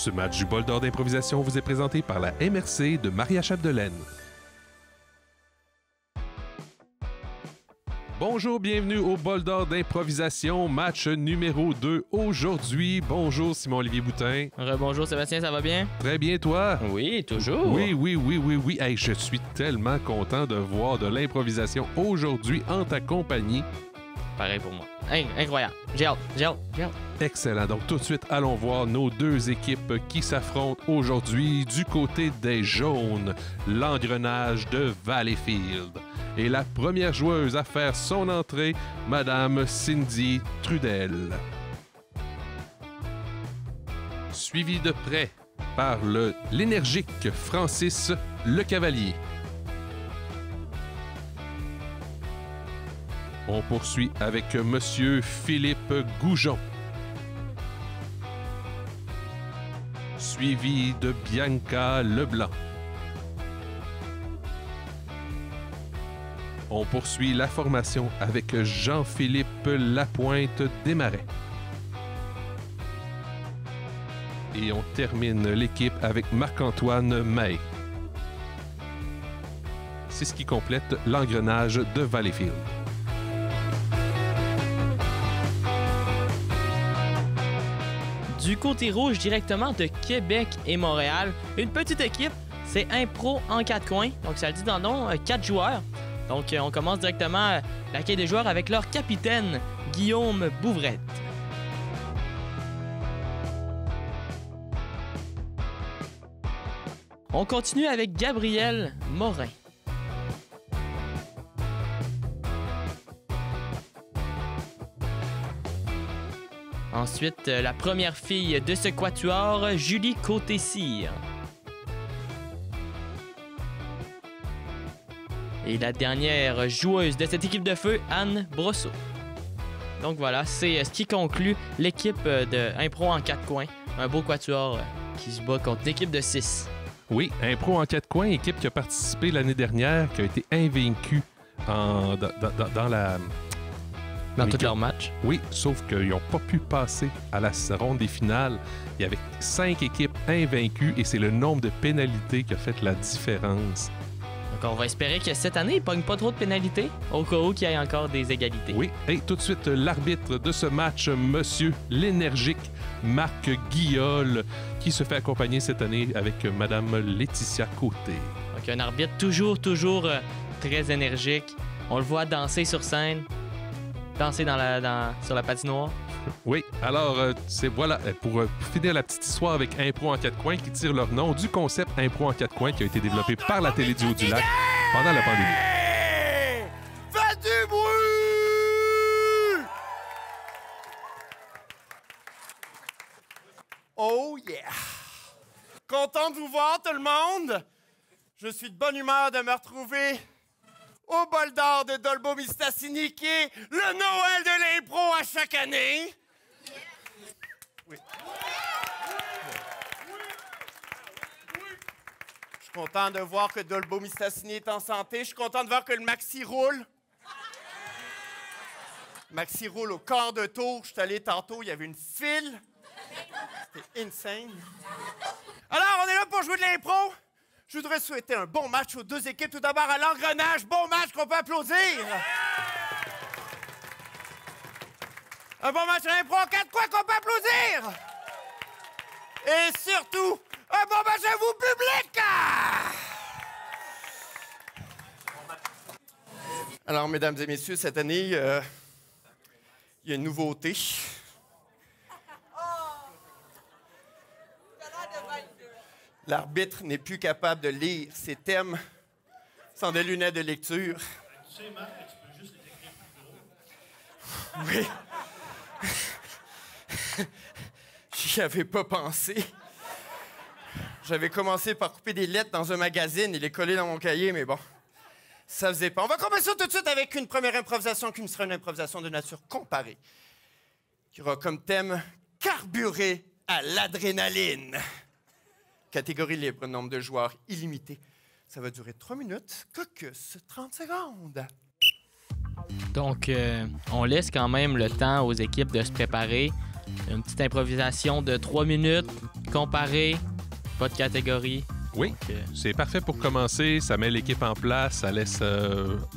Ce match du bol d'or d'improvisation vous est présenté par la MRC de Maria-Chapdelaine. Bonjour, bienvenue au bol d'or d'improvisation, match numéro 2 aujourd'hui. Bonjour Simon-Olivier Boutin. Bonjour Sébastien, ça va bien? Très bien, toi? Oui, toujours. Oui. Hey, je suis tellement content de voir de l'improvisation aujourd'hui en ta compagnie. Pareil pour moi. Hey, incroyable. J'ai hâte. Excellent. Donc, tout de suite, allons voir nos deux équipes qui s'affrontent aujourd'hui. Du côté des jaunes, l'engrenage de Valleyfield. Et la première joueuse à faire son entrée, Madame Cindy Trudel. Suivi de près par l'énergique Francis Lecavalier. On poursuit avec Monsieur Philippe Goujon. Suivi de Bianca Leblanc. On poursuit la formation avec Jean-Philippe Lapointe Desmarais. Et on termine l'équipe avec Marc-Antoine May. C'est ce qui complète l'engrenage de Valleyfield. Du côté rouge, directement de Québec et Montréal, une petite équipe, c'est Impro en 4 coins. Donc ça le dit dans le nom, 4 joueurs. Donc on commence directement l'accueil des joueurs avec leur capitaine, Guillaume Bouvrette. On continue avec Gabriel Morin. Ensuite, la première fille de ce quatuor, Julie Côté-Cyr. Et la dernière joueuse de cette équipe de feu, Anne Brosseau. Donc voilà, c'est ce qui conclut l'équipe de Impro en 4 coins. Un beau quatuor qui se bat contre une équipe de 6. Oui, Impro en 4 coins, équipe qui a participé l'année dernière, qui a été invaincue dans tous leurs matchs. Oui, sauf qu'ils n'ont pas pu passer à la ronde des finales. Il y avait 5 équipes invaincues et c'est le nombre de pénalités qui a fait la différence. Donc on va espérer que cette année, ils ne pognent pas trop de pénalités, au cas où qu'il y ait encore des égalités. Oui, et tout de suite, l'arbitre de ce match, Monsieur l'énergique Marc Guillol, qui se fait accompagner cette année avec Madame Laetitia Côté. Donc un arbitre toujours très énergique. On le voit danser sur scène. Danser sur la patinoire. Oui, alors voilà, pour finir la petite histoire avec Impro en 4 coins qui tire leur nom du concept Impro en 4 coins qui a été développé par la télé du Haut-du-Lac pendant la pandémie. Faites du bruit! Oh yeah! Content de vous voir tout le monde! Je suis de bonne humeur de me retrouver au bol d'or de Dolbeau-Mistassini, qui est le Noël de l'impro à chaque année. Oui. Je suis content de voir que Dolbeau-Mistassini est en santé. Je suis content de voir que le Maxi roule. Maxi roule au quart de tour. Je suis allé tantôt, il y avait une file. C'était insane. Alors, on est là pour jouer de l'impro. Je voudrais souhaiter un bon match aux deux équipes. Tout d'abord à l'engrenage. Bon match qu'on peut applaudir. Un bon match à l'impro en 4 coins qu'on peut applaudir. Et surtout, un bon match à vous, public. Alors, mesdames et messieurs, cette année, il y a une nouveauté. L'arbitre n'est plus capable de lire ses thèmes sans des lunettes de lecture. Tu sais, Marc, que tu peux juste les écrire plus gros. Oui. J'y avais pas pensé. J'avais commencé par couper des lettres dans un magazine et les coller dans mon cahier, mais bon, ça faisait pas. On va commencer tout de suite avec une première improvisation qui sera une improvisation de nature comparée, qui aura comme thème « Carburé à l'adrénaline ». Catégorie libre, nombre de joueurs illimité. Ça va durer 3 minutes, caucus, 30 secondes. Donc, on laisse quand même le temps aux équipes de se préparer. Une petite improvisation de 3 minutes, comparé, pas de catégorie. Oui, c'est parfait pour commencer. Ça met l'équipe en place. Ça laisse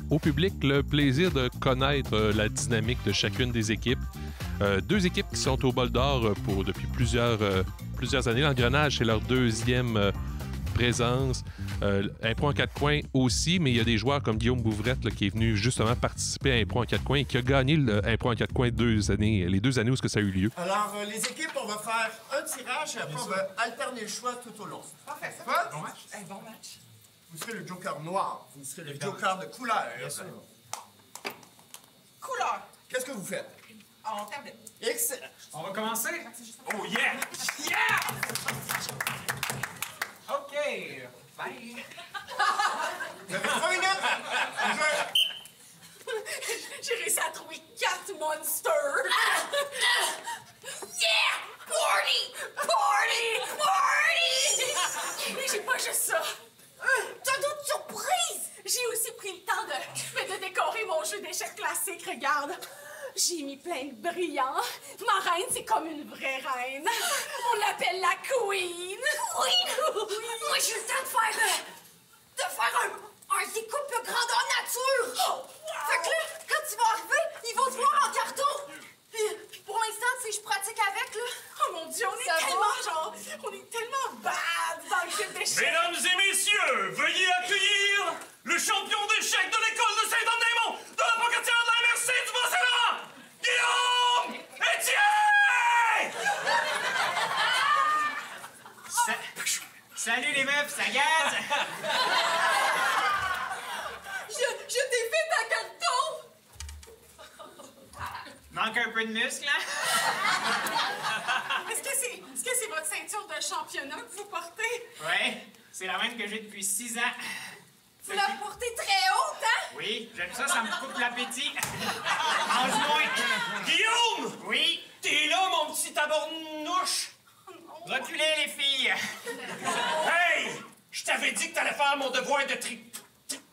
au public le plaisir de connaître la dynamique de chacune des équipes. Deux équipes qui sont au bol d'or depuis plusieurs années. L'Engrenage, c'est leur deuxième présence. Impro en 4 coins aussi, mais il y a des joueurs comme Guillaume Bouvrette là, qui est venu justement participer à Impro en 4 coins et qui a gagné le Impro en 4 coins les 2 années où ça a eu lieu. Alors, les équipes, on va faire un tirage et après, on va alterner le choix tout au long. Parfait, c'est pas? Bon match. Hey, bon match. Vous serez le joker noir. Vous serez le joker de couleur. Bien sûr. Couleur. Qu'est-ce que vous faites? En tablette. Excellent. On va commencer? Oh yeah! Yeah! OK. Bye. Vous avez 3 minutes. J'ai réussi à trouver 4 monsters. Yeah! Party! Party! Party! Mais j'ai pas juste ça. T'as d'autres surprises! J'ai aussi pris le temps de décorer mon jeu d'échecs classique. Regarde. J'ai mis plein de brillants. Ma reine, c'est comme une vraie reine. On l'appelle la Queen. Queen? Moi, j'ai eu le temps de faire un découpe grandeur nature. Oh, wow. Fait que là, quand tu vas arriver, ils vont te voir en carton. Puis pour l'instant, tu sais, je pratique avec, là. Oh mon Dieu, on est tellement bad dans le jeu d'échecs. Mesdames et messieurs, veuillez accueillir le champion d'échecs de l'école de Saint-Anne-des-Monts de la pocatière de la MRC du Bas-Saint-Laurent, Guillaume Etienne! Salut les meufs, ça gaze! Je t'ai fait ta carton! Manque un peu de muscle, hein? Est-ce que c'est votre ceinture de championnat que vous portez? Ouais, c'est la même que j'ai depuis 6 ans. Vous la portez très haute, hein? Oui, j'aime ça, ça me coupe l'appétit. Mange-moi! Guillaume! Oui? T'es là, mon petit tabornouche! Reculez, les filles! Hey! Je t'avais dit que t'allais faire mon devoir de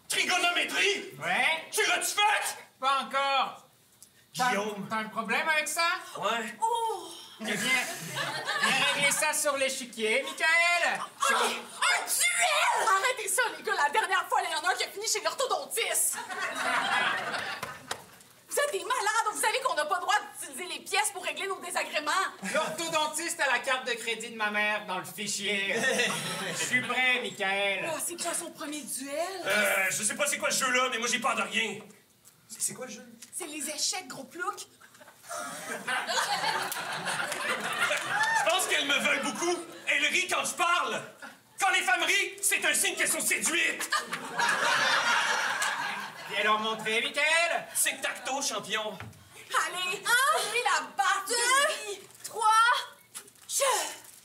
trigonométrie! Ouais? Tu l'as-tu fait? Pas encore. Guillaume! T'as un problème avec ça? Ouais. Oh! Eh bien, viens régler ça sur l'échiquier, Michael! Un duel! Arrêtez ça, les gars. La dernière fois, il y en a un qui a fini chez l'orthodontiste. Vous êtes des malades. Vous savez qu'on n'a pas le droit d'utiliser les pièces pour régler nos désagréments. L'orthodontiste a la carte de crédit de ma mère dans le fichier. Je suis prêt, Michael. Oh, c'est quoi son premier duel? Je sais pas c'est quoi le jeu là, mais moi j'ai peur de rien. C'est quoi le jeu? C'est les échecs, gros plouc. Je pense qu'elles me veulent beaucoup. Elles rient quand je parle. Quand les femmes rient, c'est un signe qu'elles sont séduites. Viens leur montrer, Michael. Tic-tac-toe, champion. Allez, oui, la batte. 2, 3,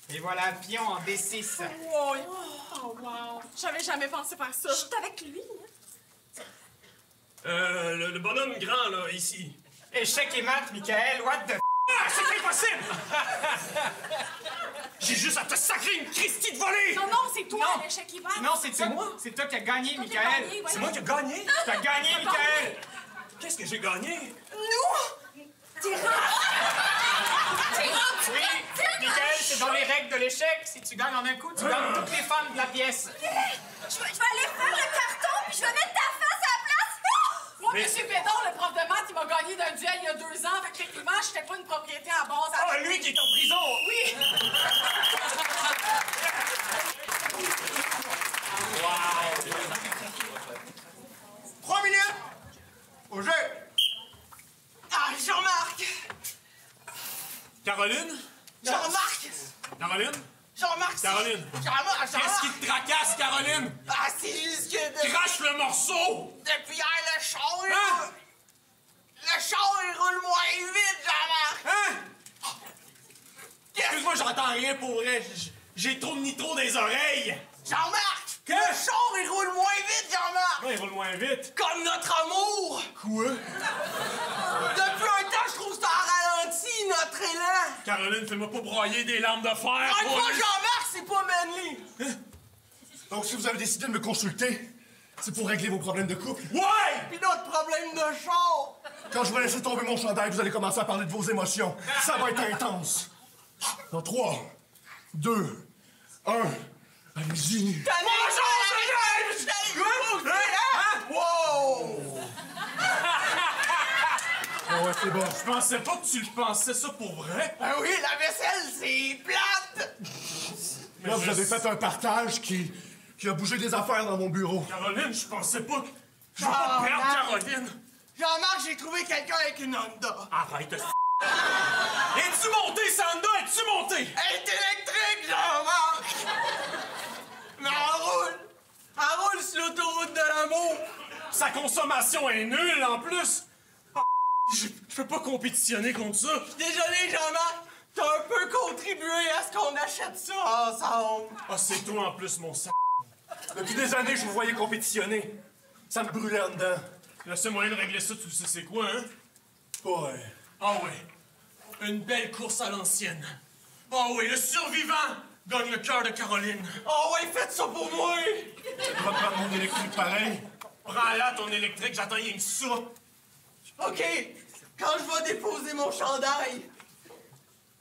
Et voilà, pion en D6. Oh, wow. J'avais jamais pensé faire ça. Je suis avec lui. Le bonhomme grand, là, ici. Échec et maths, Michael, what the Ah, c'est impossible! J'ai juste à te sacrer une Christie de volée! Non, c'est toi, Non. l'échec qui va. Non, c'est moi. C'est toi qui as gagné, Toi qui as Michael. gagné, ouais. C'est moi qui ai gagné? T'as gagné, Michael. Qu'est-ce que j'ai gagné? Nous! T'es rendu! Oui, Michael, c'est dans les règles de l'échec. Si tu gagnes en un coup, tu gagnes toutes les femmes de la pièce. Je vais aller faire le carton, puis je vais mettre ta face à la place. Moi, Mais- M. Bédon, le prof de maths, il m'a gagné d'un duel il y a 2 ans. Fait que techniquement, je n'étais pas une propriété à base. Ah, lui qui est en prison! Oui! Wow! 3 minutes. Au jeu. Ah, Jean-Marc! Caroline? Jean-Marc! Caroline? Jean-Marc! Caroline! Jean-Marc! Qu'est-ce qui te tracasse, Caroline? Ah, c'est juste que Crache le morceau! depuis hier, le char, Hein? le char, il roule moins vite, Jean-Marc! Hein? Excuse-moi, j'entends rien pour vrai. J'ai trop de nitro dans les oreilles. Jean-Marc! Que? Le char, il roule moins vite, Jean-Marc! Ouais, il roule moins vite. Comme notre amour! Quoi? Depuis un temps, je trouve ça en ralenti, notre élan! Caroline, fais-moi pas broyer des lames de fer. Un pour- pas Jean-Marc, c'est pas manly! Donc, si vous avez décidé de me consulter, c'est pour régler vos problèmes de couple. Ouais! Pis notre problème de char! Quand je vais laisser tomber mon chandail, vous allez commencer à parler de vos émotions. Ça va être intense. Dans 3, 2, 1, allez-y. Wow! Ah ouais, c'est bon. Je pensais pas que tu le pensais ça pour vrai. Ah oui, la vaisselle, c'est plate! Là, vous avez fait un partage qui a bougé des affaires dans mon bureau. Caroline, je pensais pas... Je veux pas perdre Caroline. Jean-Marc, j'ai trouvé quelqu'un avec une Honda. Arrête de Es-tu monté, Sanda? Es-tu monté? Elle est électrique, Jean-Marc! Mais elle roule sur l'autoroute de l'amour. Sa consommation est nulle, en plus. Je peux pas compétitionner contre ça. Désolé, Jean-Marc, t'as un peu contribué à ce qu'on achète ça ensemble. Ah, c'est toi en plus, mon sac. Depuis des années, je vous voyais compétitionner. Ça me brûlait en dedans. Le seul moyen de régler ça, tu sais c'est quoi, hein? Ouais. Ah ouais. Une belle course à l'ancienne. Ah oui, le survivant gagne le cœur de Caroline. Oh ouais, faites ça pour moi! Tu vas prendre mon électrique pareil. Prends-la, ton électrique, j'attends rien que ça. OK, quand je vais déposer mon chandail,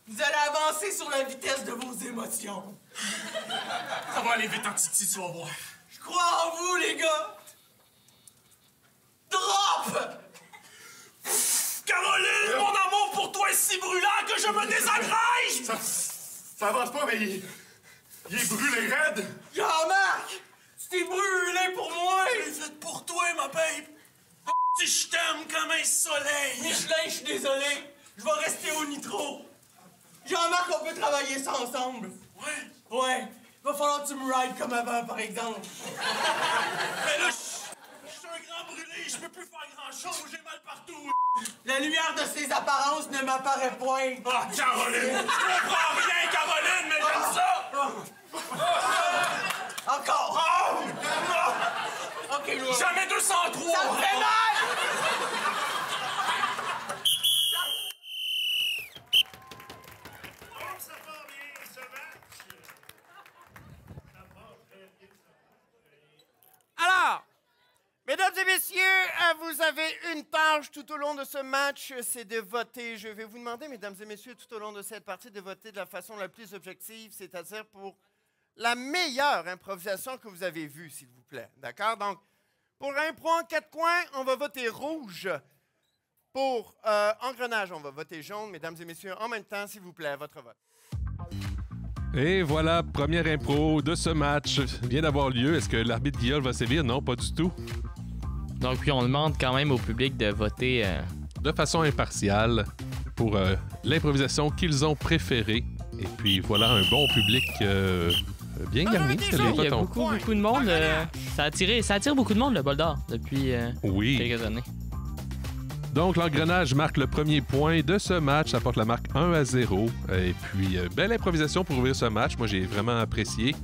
vous allez avancer sur la vitesse de vos émotions. Ça va aller vite en titi, tu vas voir. Je crois en vous, les gars! Drop! Caroline, mon amour pour toi est si brûlant que je me désagrège! Ça avance pas, mais il est brûlé raide. Jean-Marc! Tu t'es brûlé pour moi! Je l'ai fait pour toi, ma babe. Si je t'aime comme un soleil. Michelin, je suis désolé. Je vais rester au nitro. Jean-Marc, on peut travailler ça ensemble. Ouais. Ouais. Va falloir que tu me rides comme avant, par exemple. Mais là, je suis un grand brûlé, je peux plus faire grand-chose, j'ai mal partout. La lumière de ses apparences ne m'apparaît point. Ah, Caroline! Je comprends rien, Caroline, mais j'aime ça! Encore! OK, là. Jamais 203! Ça me fait mal! Ça part bien, ce match. Ça part très bien. Alors, mesdames et messieurs, vous avez une tâche tout au long de ce match, c'est de voter. Je vais vous demander, mesdames et messieurs, tout au long de cette partie, de voter de la façon la plus objective, c'est-à-dire pour la meilleure improvisation que vous avez vue, s'il vous plaît. D'accord? Donc, pour impro en 4 coins, on va voter rouge. Pour engrenage, on va voter jaune. Mesdames et messieurs, en même temps, s'il vous plaît, votre vote. Et voilà, première impro de ce match vient d'avoir lieu. Est-ce que l'arbitre Guillaume va sévir? Non, pas du tout. Donc, puis on demande quand même au public de voter. De façon impartiale pour l'improvisation qu'ils ont préférée. Et puis voilà, un bon public bien garni. Il Les Il y votes a ont- beaucoup de monde. Ça attire beaucoup de monde, le bol d'or, depuis Oui. quelques années. Donc, l'engrenage marque le premier point de ce match. Ça porte la marque 1-0. Et puis, belle improvisation pour ouvrir ce match. Moi, j'ai vraiment apprécié.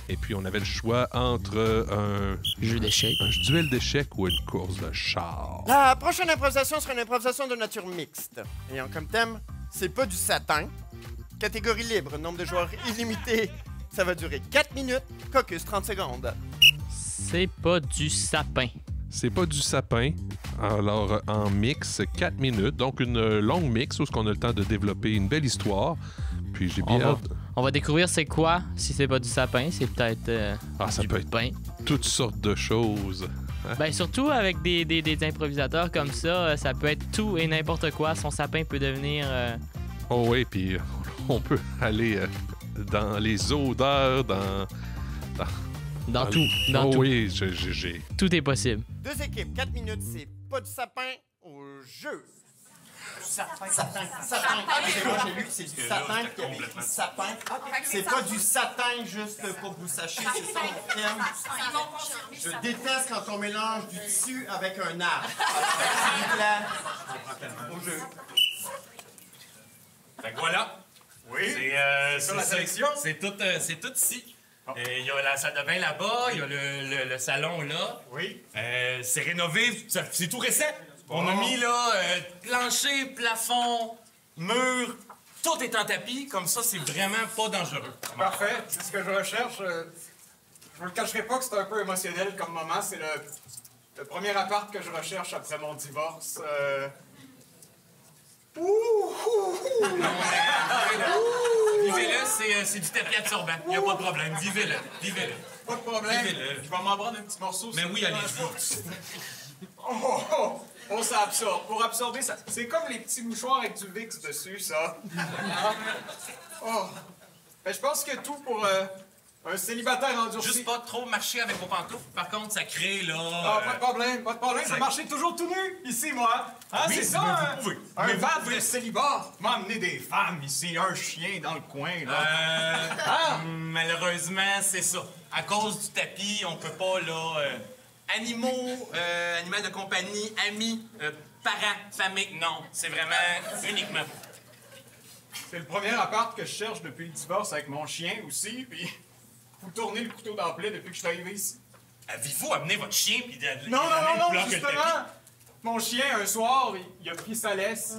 Et puis, on avait le choix entre un Jeu d'échecs. duel d'échecs ou une course de char. La prochaine improvisation sera une improvisation de nature mixte. Ayant comme thème, c'est pas du satin. Catégorie libre, nombre de joueurs illimité. Ça va durer 4 minutes. Caucus, 30 secondes. C'est pas du sapin. C'est pas du sapin. Alors, en mix, 4 minutes. Donc, une longue mix où on a le temps de développer une belle histoire. Puis, j'ai bien hâte. On va découvrir c'est quoi si c'est pas du sapin. C'est peut-être Ça du peut être pain. toutes sortes de choses. Ben, surtout avec des improvisateurs comme ça, ça peut être tout et n'importe quoi. Son sapin peut devenir... Oh oui, puis on peut aller dans les odeurs, dans tout. Dans oh tout. oui, j'ai... Tout est possible. 2 équipes, 4 minutes, c'est pas du sapin au jeu. Sapin. Excusez-moi, j'ai lu que c'est du satin, puis il y avait écrit sapin. C'est pas du satin, juste pour que vous sachiez, c'est ça mon thème. Je déteste quand on mélange du tissu avec un arbre. S'il vous plaît, au jeu. Fait que voilà. Oui. C'est ça, la sélection? C'est tout ici. Il y a la salle de bain là-bas, il y a le salon là. Oui. C'est rénové, c'est tout récent. On a mis là plancher, plafond, mur, tout est en tapis, comme ça c'est vraiment pas dangereux. Parfait. C'est ce que je recherche. Je vous le cacherai pas que c'est un peu émotionnel comme moment. C'est Le premier appart que je recherche après mon divorce, Vivez-le, c'est du tapis absorbant. Il n'y a pas de problème. Vivez-le. pas de problème. Vivez-le. Je vais m'en prendre un petit morceau. Mais oui, allez-y. Oh, ça absorbe. Pour absorber, ça... C'est comme les petits mouchoirs avec du Vicks dessus, ça. Oh. Ben, je pense que tout pour un célibataire endurci. Juste pas trop marcher avec vos pantoufles. Par contre, ça crée, là... Ah, pas de problème, pas de problème. Ça marchait toujours tout nu, ici, moi. Hein, Oui, c'est ça, mais vous pouvez. un Mais vous vague pouvez. de célibat. M'a amené des femmes ici, un chien dans le coin, là. Malheureusement, c'est ça. À cause du tapis, on peut pas, là... animaux, animaux de compagnie, amis, parents, famille, non. C'est vraiment uniquement... C'est le premier appart que je cherche depuis le divorce avec mon chien aussi, puis vous tournez le couteau dans le plaid depuis que je suis arrivé ici. Avez-vous amené votre chien puis de... Non, que le justement! tapis? Mon chien, un soir, il a pris sa laisse,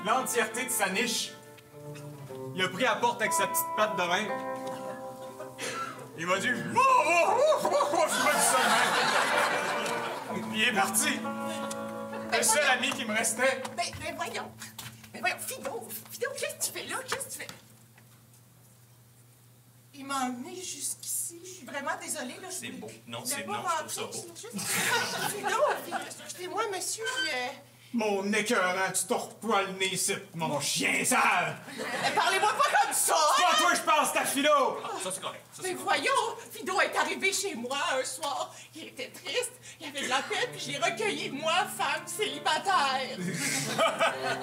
l'entièreté de sa niche. Il a pris la porte avec sa petite patte de main. Il m'a dit... Je me dis ça de même. Il est parti. Le seul ami qui me restait. Mais voyons, Fido, qu'est-ce que tu fais là? Qu'est-ce que tu fais? Il m'a emmené jusqu'ici. Je suis vraiment désolée, là. C'est beau. Non, Je voulais c'est pas non, je trouve rentrer, ça beau. c'est juste... Fido, excusez-moi, monsieur, Mon écœurant, tu tords pas le nez ici, mon chien sale! parlez-moi pas comme ça! C'est pas à toi que je pense, ta philo! Ça, c'est correct. Ça, c'est Mais voyons, Fido est arrivé chez moi un soir. Il était triste, il avait de la peine, puis je l'ai recueilli, moi, femme célibataire.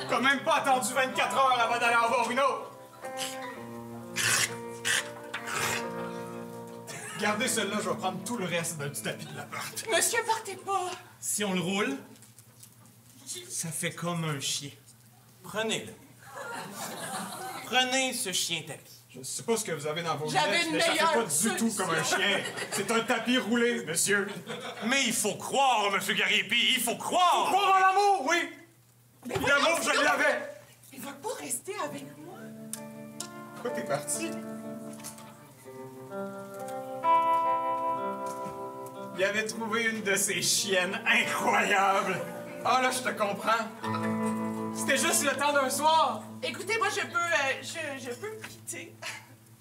T'as même pas attendu 24 heures avant d'aller en voir une autre! Gardez celui-là, je vais prendre tout le reste du tapis de l'appart. Monsieur, partez pas. Si on le roule, ça fait comme un chien. Prenez-le. Prenez ce chien tapis. Je sais pas ce que vous avez dans vos J'avais lunettes, une mais ça fait pas meilleure du tout comme un chien. C'est un tapis roulé, monsieur. Mais il faut croire, Monsieur Garipi, il faut croire! Croire en l'amour, oui! L'amour, je l'avais! Il va pas rester avec moi. Pourquoi t'es parti? Il avait trouvé une de ces chiennes incroyables. Ah là, je te comprends. C'était juste le temps d'un soir. Écoutez, moi, je peux quitter.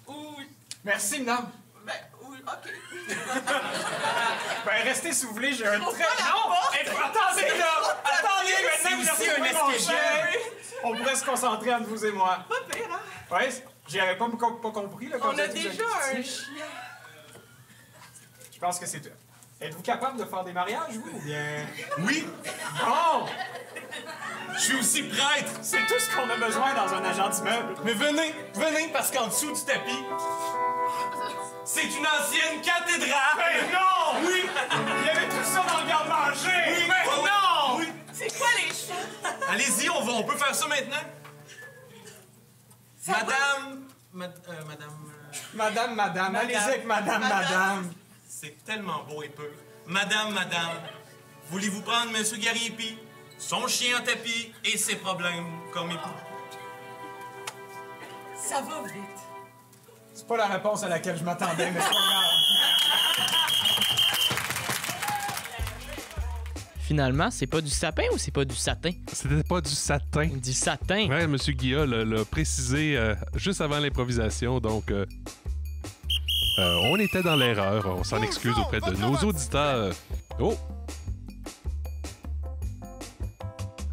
Ou... Merci, madame. Ben, ou... OK. Ben, restez si vous voulez, j'ai un Ouvre très... la Non! porte. Attendez, là! Attendez, maintenant que aussi j'ai un retrouvé mon escalier. chien, on pourrait se concentrer entre vous et moi. Pas pire, hein? Ouais, j'avais pas compris, là, quand On vous a êtes déjà petit. un chien. Je pense que c'est... Êtes-vous capable de faire des mariages, vous, ou bien... Oui, Bon! je suis aussi prêtre. C'est tout ce qu'on a besoin dans un agent d'immeuble. Mais venez, parce qu'en dessous du tapis, c'est une ancienne cathédrale. Mais non! Oui! Il y avait tout ça dans le garde-manger! Oui, Mais oui, non! oui. C'est quoi les chiens? Allez-y, on peut faire ça maintenant. Madame, allez-y avec madame. C'est tellement beau et peu. Madame, voulez-vous prendre Monsieur Garipi, son chien en tapis et ses problèmes comme époux? Ça va vite. C'est pas la réponse à laquelle je m'attendais, mais c'est pas grave. Finalement, c'est pas du sapin ou c'est pas du satin? C'était pas du satin. Du satin. Ouais, M. Guilla l'a précisé juste avant l'improvisation, donc on était dans l'erreur. On s'en excuse auprès de nos auditeurs. Oh!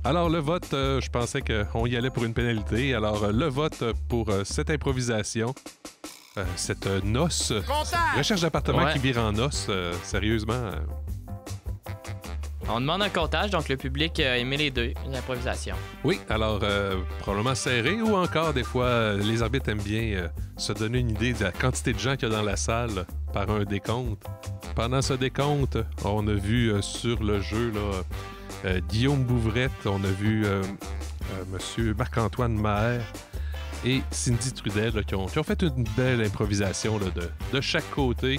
Alors, le vote, je pensais qu'on y allait pour une pénalité. Alors, le vote pour cette improvisation, cette noce, recherche d'appartement Ouais. qui vire en noce, sérieusement. On demande un comptage, donc le public aimait les deux, une improvisation. Oui, alors probablement serré ou encore des fois les arbitres aiment bien se donner une idée de la quantité de gens qu'il y a dans la salle par un décompte. Pendant ce décompte, on a vu sur le jeu là, Guillaume Bouvrette, on a vu Monsieur Marc-Antoine Maher et Cindy Trudel là, qui ont fait une belle improvisation là, de chaque côté.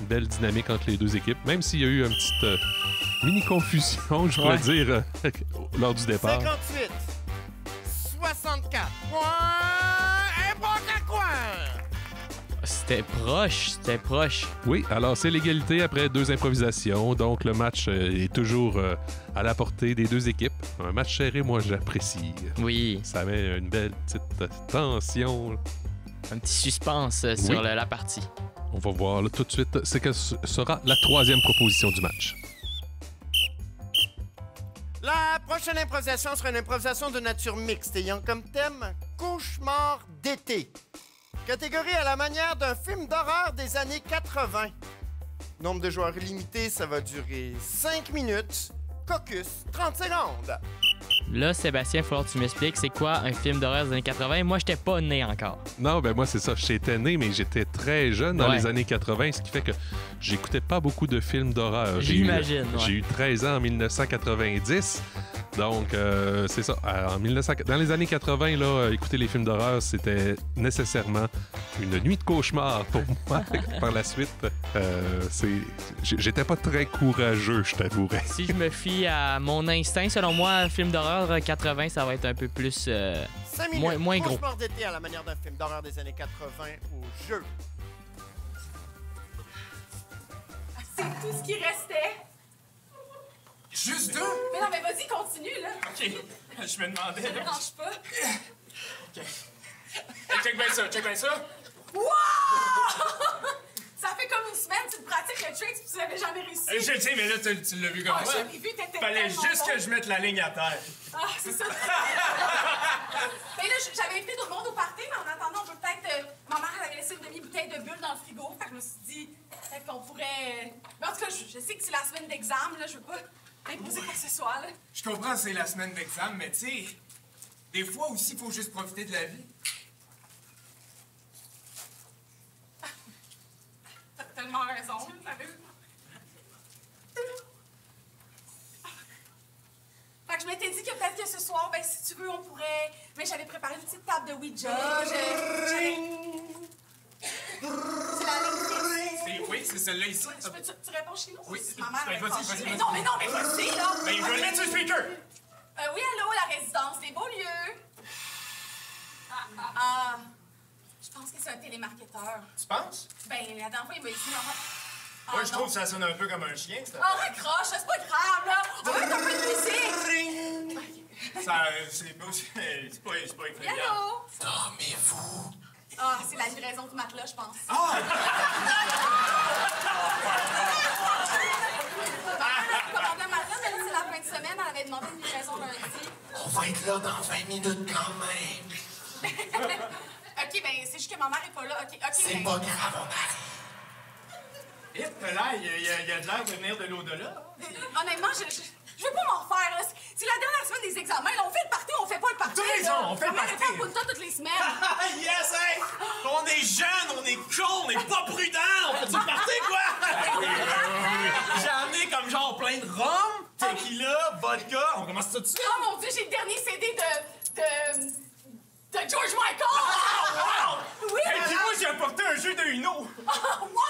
Une belle dynamique entre les deux équipes, même s'il y a eu une petite mini-confusion, je pourrais dire, lors du départ. 58, 64 points, et bon coin! C'était proche, c'était proche. Oui, alors c'est l'égalité après 2 improvisations. Donc le match est toujours à la portée des 2 équipes. Un match serré, moi j'apprécie. Oui. Ça met une belle petite tension. Un petit suspense sur la partie. On va voir là, tout de suite ce que sera la 3e proposition du match. La prochaine improvisation sera une improvisation de nature mixte ayant comme thème cauchemar d'été. Catégorie à la manière d'un film d'horreur des années 80. Nombre de joueurs limité, ça va durer 5 minutes. Caucus, 30 secondes. Là, Sébastien, il va falloir que tu m'expliques c'est quoi un film d'horreur des années 80. Moi, j'étais pas né encore. Non, ben moi, c'est ça. J'étais né, mais j'étais très jeune dans les années 80, ce qui fait que j'écoutais pas beaucoup de films d'horreur. J'imagine, J'ai eu 13 ans en 1990. Donc, c'est ça. Dans les années 80, là, écouter les films d'horreur, c'était nécessairement une nuit de cauchemar pour moi. Par la suite, j'étais pas très courageux, je t'avouerais. Si je me fie à mon instinct, selon moi, un film d'horreur 80, ça va être un peu plus 5 minutes. moins gros. Cauchemar d'été à la manière d'un film d'horreur des années 80 au jeu. C'est tout ce qui restait. Juste 2? Mais non, mais vas-y, continue, là. OK. Je me demandais. Ça ne dérange pas. OK. Hey, check bien ça, Wow! Ça fait comme une semaine que tu pratiques le trick et tu l'avais jamais réussi. Je sais, mais là, tu l'as vu comme moi. Je l'ai vu, t'étais Fallait tellement juste bon. que je mette la ligne à terre. Ah, c'est ça. Mais là, j'avais invité d'autres monde au party, mais en attendant, on peut peut-être... ma mère, elle avait laissé une demi-bouteille de bulle dans le frigo, fait que je me suis dit, peut-être qu'on pourrait... Mais en tout cas, je sais que c'est la semaine d'examen, là, je veux pas imposer quoi que ce soit, là. Je comprends, c'est la semaine d'examen, mais tu sais, des fois aussi, il faut juste profiter de la vie. T'as tellement raison, sérieux. Fait que je m'étais dit que peut-être que ce soir, ben si tu veux, on pourrait... Mais j'avais préparé une petite table de Ouija, Oui, c'est celle-là ici. Tu réponds chez nous? Oui. Ma mère Ben, répond vas-y. chez nous. Mais non, mais vas-y, là! Ben, je vais le mettre sur le speaker. Oui, allô, la résidence des Beaulieu. Je pense que c'est un télémarketeur. Tu penses? Ben, la dernière fois, il m'a dit... Moi, je trouve que ça sonne un peu comme un chien, ça. Raccroche, c'est pas grave, là! On va mettre un peu de musique! Ça, c'est pas effrayant. Allô? Dormez-vous. C'est la livraison du matelas, je pense. Commandé un matelas, mais là, c'est la fin de semaine. Elle avait demandé une livraison lundi. On va être là dans 20 minutes quand même. OK, ben, c'est juste que ma mère est pas là. OK, C'est ben... pas grave, on arrive. Là, il y a de l'air de venir de l'au-delà. Honnêtement, je veux pas m'en refaire, là. C'est la dernière semaine des examens. Là, on fait le party ou on fait pas le party? T'as raison, on fait le party. On fait le Punta toutes les semaines. Yes, hey! On est jeunes, on est cons, on est pas prudents. On fait du party, quoi? J'en ai comme genre plein de rhum, tequila, vodka. On commence tout de suite. Oh mon Dieu, j'ai le dernier CD de George Michael! Wow! Oui, Et puis moi, j'ai apporté un jeu de Uno. Wow,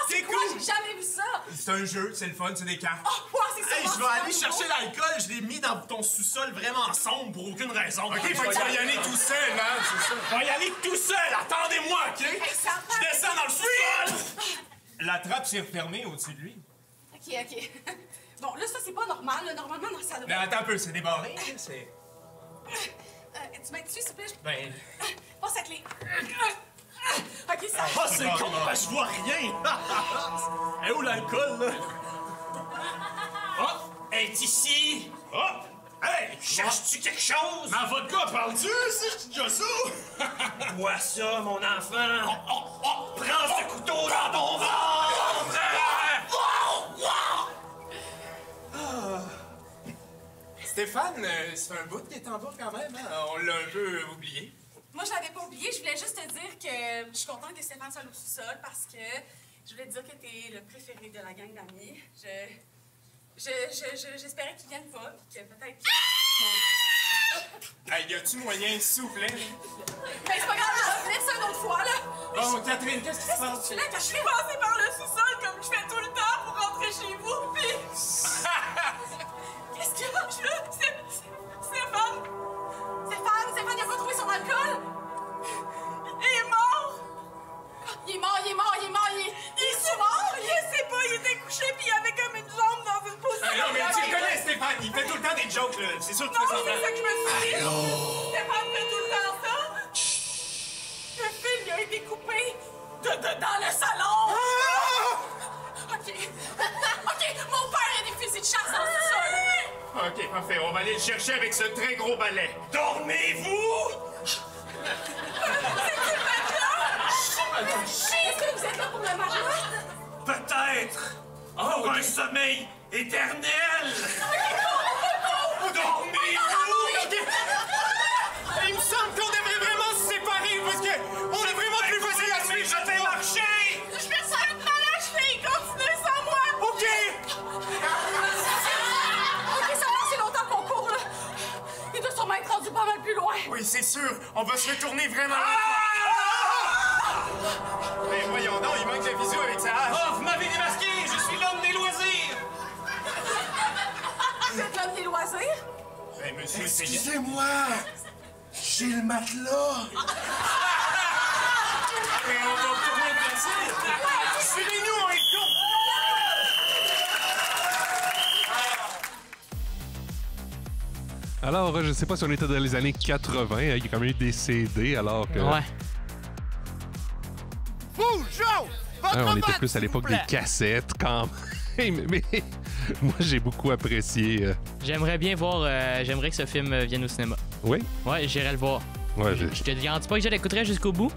c'est C'est quoi? cool. J'ai jamais vu ça! C'est un jeu, c'est le fun, c'est des cartes. Wow, c'est ça! Hey, je vais aller chercher l'alcool, je l'ai mis dans ton sous-sol vraiment sombre pour aucune raison. OK, fait que tu vas y aller tout seul, hein, c'est ça. Je vais y aller tout seul, attendez-moi, OK? ça Je descends dans le sous-sol! La trappe s'est refermée au-dessus de lui. OK. Bon, là, ça, c'est pas normal. Là. Normalement, non, ça Mais devrait... attends un peu, c'est débarré, c'est... tu m'aides dessus, s'il te plaît? Ben... Passe la clé. OK, ça... Ah, c'est con, je vois rien! Et où l'alcool, là? Oh! Elle est ici! Oh! Hey! Cherches-tu quelque chose? Ma vodka, parles-tu? C'est déjà ça! Bois ça, mon enfant! Prends ce couteau dans ton ventre! Stéphane, c'est un bout qui est en bas quand même, hein? On l'a un peu oublié. Moi, je l'avais pas oublié. Je voulais juste te dire que je suis contente que Stéphane soit au sous-sol parce que je voulais te dire que t'es le préféré de la gang d'amis. J'espérais qu'il vienne pas, puis que peut-être... Hey, y a-tu moyen, s'il vous plaît? Ben, c'est pas grave, je vais venir ça une autre fois, là. Oh, Catherine, qu'est-ce qui se passe? Tu là, quand je suis passée par le sous-sol comme je fais tout le temps pour rentrer chez vous, puis... Qu'est-ce qu'il y a? Stéphane, il a pas trouvé son alcool? Il est mort! Il est mort, Stéphane, il fait tout le temps des jokes, là. C'est sûr que tu Non, fais c'est semblant. ça que je me suis dit. Stéphane fait tout le temps ça. Le fil il a été coupé dans le salon. OK. OK, mon père a des fusils de chasse dans le sol. OK, parfait. On va aller le chercher avec ce très gros balai. Dormez-vous? Est-ce que vous êtes là pour le matelas? Peut-être. Pour un sommeil éternel. Dormez-vous? Il me semble qu'on devrait vraiment se séparer parce que on est vraiment plus facile à suivre. Je vais marcher. Je vais faire une malade, je vais continuer sans moi. OK! OK, ça fait assez longtemps qu'on court, là. Il doit sûrement être rendu pas mal plus loin. Oui, c'est sûr. On va se retourner vraiment. Mais voyons donc, il manque de visio avec sa hache. Oh, vous m'avez démasqué. Je suis l'homme des loisirs. Vous êtes l'homme des loisirs? Hey, monsieur, c'est... Excusez-moi! J'ai le matelas! Mais on va retourner le placer. Suivez-nous, on est con. Alors, je sais pas si on était dans les années 80, hein, il y a quand même eu des CD, alors que... Ouais. Hein, on était plus à l'époque des cassettes, quand même. Mais moi, j'ai beaucoup apprécié... J'aimerais bien voir. J'aimerais que ce film vienne au cinéma. Oui? Ouais, j'irai le voir. Ouais, Je te garantis pas que je l'écouterai jusqu'au bout,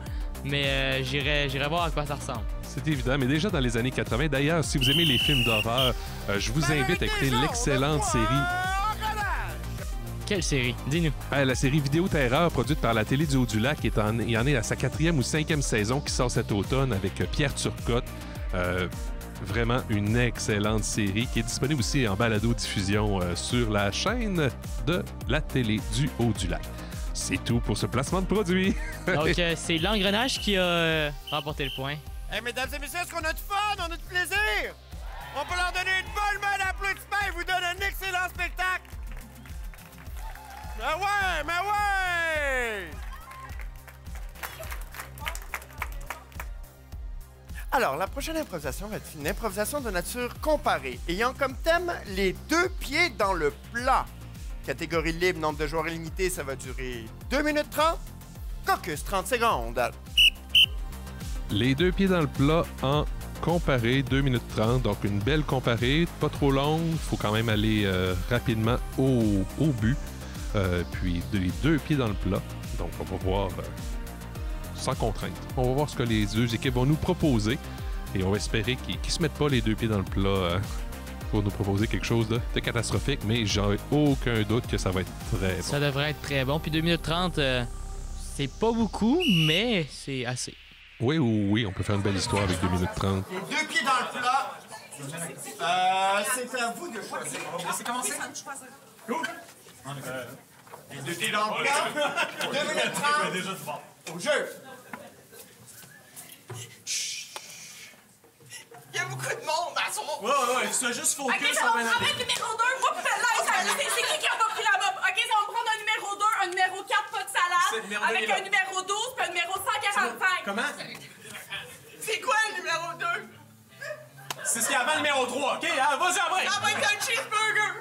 mais j'irai voir à quoi ça ressemble. c'est évident, mais déjà dans les années 80. D'ailleurs, si vous aimez les films d'horreur, je vous invite à écouter l'excellente série... Quelle série? Dis-nous. La série Vidéo Terreur, produite par la Télé du Haut-du-Lac, il en est à sa 4e ou 5e saison qui sort cet automne avec Pierre Turcotte. Vraiment une excellente série qui est disponible aussi en balado-diffusion sur la chaîne de la Télé du Haut-du-Lac. C'est tout pour ce placement de produit. Donc, c'est l'engrenage qui a remporté le point. Hey, mesdames et messieurs, est-ce qu'on a du fun? On a du plaisir? On peut leur donner une bonne main d'applaudissement et vous donner un excellent spectacle! Mais ouais, mais ouais! Alors, la prochaine improvisation va être une improvisation de nature comparée, ayant comme thème les 2 pieds dans le plat. Catégorie libre, nombre de joueurs illimité, ça va durer 2 minutes 30. Caucus, 30 secondes. Les 2 pieds dans le plat en comparé, 2 minutes 30. Donc, une belle comparée, pas trop longue. Il faut quand même aller rapidement au but. Puis, les 2 pieds dans le plat. Donc, on va voir sans contrainte. On va voir ce que les 2 équipes vont nous proposer. Et on va espérer qu'ils ne se mettent pas les 2 pieds dans le plat pour nous proposer quelque chose de catastrophique. Mais j'ai aucun doute que ça va être très bon. Ça devrait être très bon. Puis 2 minutes 30, c'est pas beaucoup, mais c'est assez. Oui, on peut faire une belle histoire avec 2 minutes 30. Les 2 pieds dans le plat. C'est à vous de choisir. On va laisser commencer. Cool. Les 2 pieds dans le plat. 2 minutes 30. Au jeu. Il y a beaucoup de monde à son... Ouais, tu as juste OK, focus ça en va me venant. prendre un numéro 2. C'est qui a pas pris la mop? OK, ça va me prendre un numéro 2, un numéro 4, pas de C'est le salade, numéro avec deux, là. un numéro 12 puis un numéro 145. Comment? C'est quoi le numéro 2? C'est ce qu'il y a avant le numéro 3, OK? Hein? Vas-y, après! Ça va être un cheeseburger!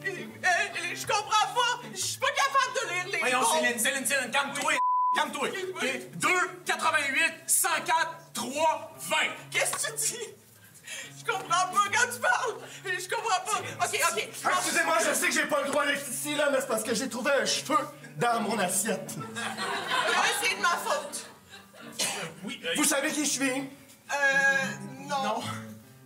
Je comprends pas! Je suis pas capable de lire les Voyons, mots. Céline, calme-toi! Calme-toi! OK? 2, 88, 104, 3, 20. Qu'est-ce que tu dis? Je comprends pas quand tu parles! Je comprends pas! OK. Excusez-moi, je sais que j'ai pas le droit d'être ici, là, mais c'est parce que j'ai trouvé un cheveu dans mon assiette. C'est de ma faute. Oui, Vous savez qui je suis? Non.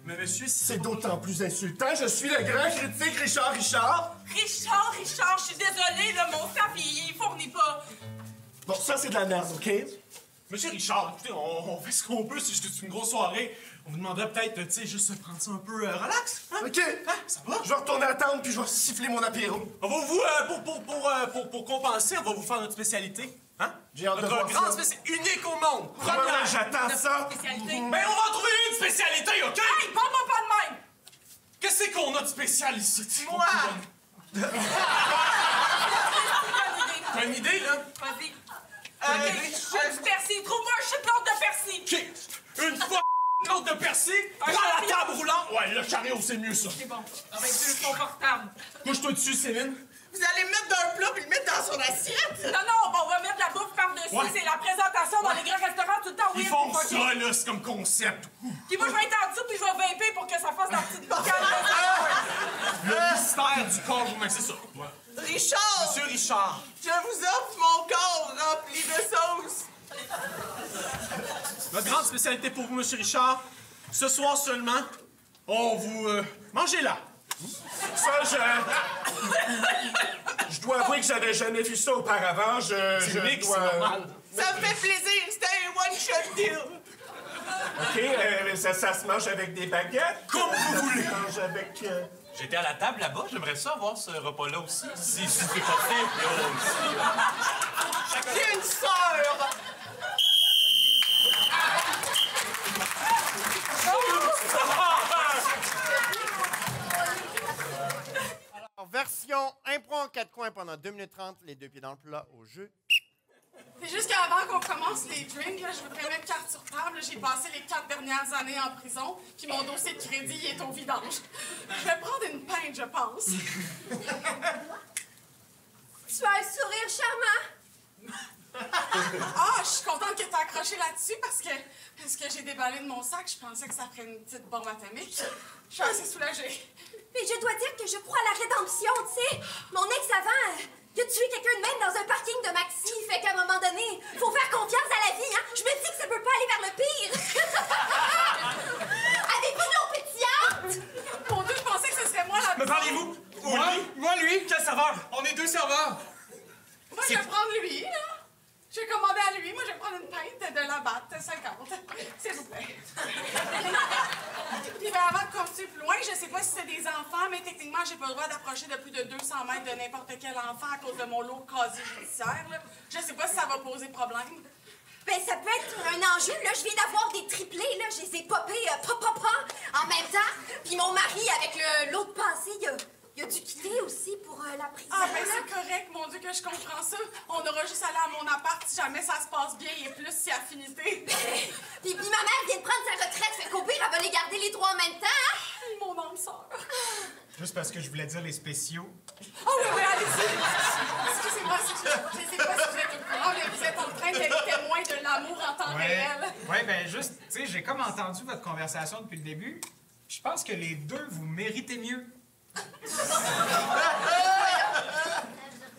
mais monsieur, C'est d'autant plus insultant. Je suis le grand critique Richard Richard. Richard, je suis désolée, là, mon staff, il fournit pas. Bon, ça, c'est de la merde, OK? Monsieur Richard, écoutez, on fait ce qu'on peut, c'est juste une grosse soirée. On vous demanderait peut-être, tu sais, juste prendre ça un peu relax. Hein? OK. Ça va? Je vais retourner à la tente, puis je vais siffler mon apéro. On va vous, pour compenser, on va vous faire notre spécialité. Hein? J'ai hâte de Notre voir grande ça. spécialité, unique au monde. Ouais, Première. j'attends ça. Spécialité. Ben, on va en trouver une spécialité, OK? Hey, parle-moi pas de même! Qu'est-ce qu'on a de spécial ici? Moi. T'as une idée, là? Vas-y. OK, je du persil. Trouve-moi un shitload de persil. OK. Une fois L'autre de percer, prends la table roulante. Ouais, le chariot, c'est mieux ça. C'est bon. Ça va être plus confortable. Couche-toi dessus, Céline. Vous allez me mettre dans un plat puis le mettre dans son assiette? Non, non, on va mettre la bouffe par-dessus. Ouais. C'est la présentation dans les grands restaurants tout le temps. Ils font ça, là, c'est comme concept. Puis moi, je vais être en dessous puis je vais vaper pour que ça fasse la petite boucane. Le mystère du corps humain, c'est ça. Ouais. Richard! Monsieur Richard. Je vous offre mon corps rempli de sauce. Notre grande spécialité pour vous, Monsieur Richard, ce soir seulement, on vous... mangez là. Ça, je dois avouer que j'avais jamais vu ça auparavant. C'est mix, c'est normal. Ça me fait plaisir, c'était un one-shot deal. OK, ça se mange avec des baguettes. Comme vous voulez. Ça se mange avec... J'étais à la table là-bas, j'aimerais ça avoir ce repas-là aussi. Si c'est pas fait, là aussi. J'ai une sœur. Alors, version impro en 4 coins pendant 2 minutes 30, les 2 pieds dans le plat au jeu. C'est juste qu'avant qu'on commence les drinks, là, je voudrais mettre carte sur table. J'ai passé les 4 dernières années en prison, puis mon dossier de crédit est au vidange. Je vais prendre une pinte, je pense. Tu as un sourire charmant. Ah, je suis contente que tu aies accroché là-dessus parce que j'ai déballé de mon sac. Je pensais que ça ferait une petite bombe atomique. Je suis assez soulagée. Mais je dois dire que je crois à la rédemption, tu sais. Mon ex-avant, il a tué quelqu'un de même dans un parking de Maxi. Fait qu'à un moment donné, faut faire confiance à la vie, hein. Je me dis que ça peut pas aller vers le pire. Avez-vous de l'eau pétillante? Mon Dieu, je pensais que ce serait moi la... Me parlez-vous? Moi, lui? Quel serveur? On est 2 serveurs. Moi, je vais prendre lui, là. Je vais commander à lui. Moi, je vais prendre une pinte de la batte, 50. S'il vous plaît. Puis, avant de continuer plus loin, je sais pas si c'est des enfants, mais techniquement, j'ai pas le droit d'approcher de plus de 200 mètres de n'importe quel enfant à cause de mon lot casier judiciaire, là. Je sais pas si ça va poser problème. Ben, ça peut être un enjeu, là. Je viens d'avoir des triplés, là. Je les ai popés, en même temps. Puis mon mari, avec l'autre passé, il a dû quitter aussi pour la prison. Ah, ben c'est correct, mon Dieu, que je comprends ça. On aura juste allé à mon appart si jamais ça se passe bien et plus si affinité. Puis ma mère vient de prendre sa retraite, fait qu'au pire, elle va les garder les 3 en même temps, hein? Mon âme sœur. Juste parce que je voulais dire les spéciaux. Oh oui, allez-y. Excusez-moi, je sais pas si vous êtes au courant, mais vous êtes en train d'être témoin de l'amour en temps réel. Ouais, ben juste, tu sais, j'ai comme entendu votre conversation depuis le début. Je pense que les deux, vous méritez mieux.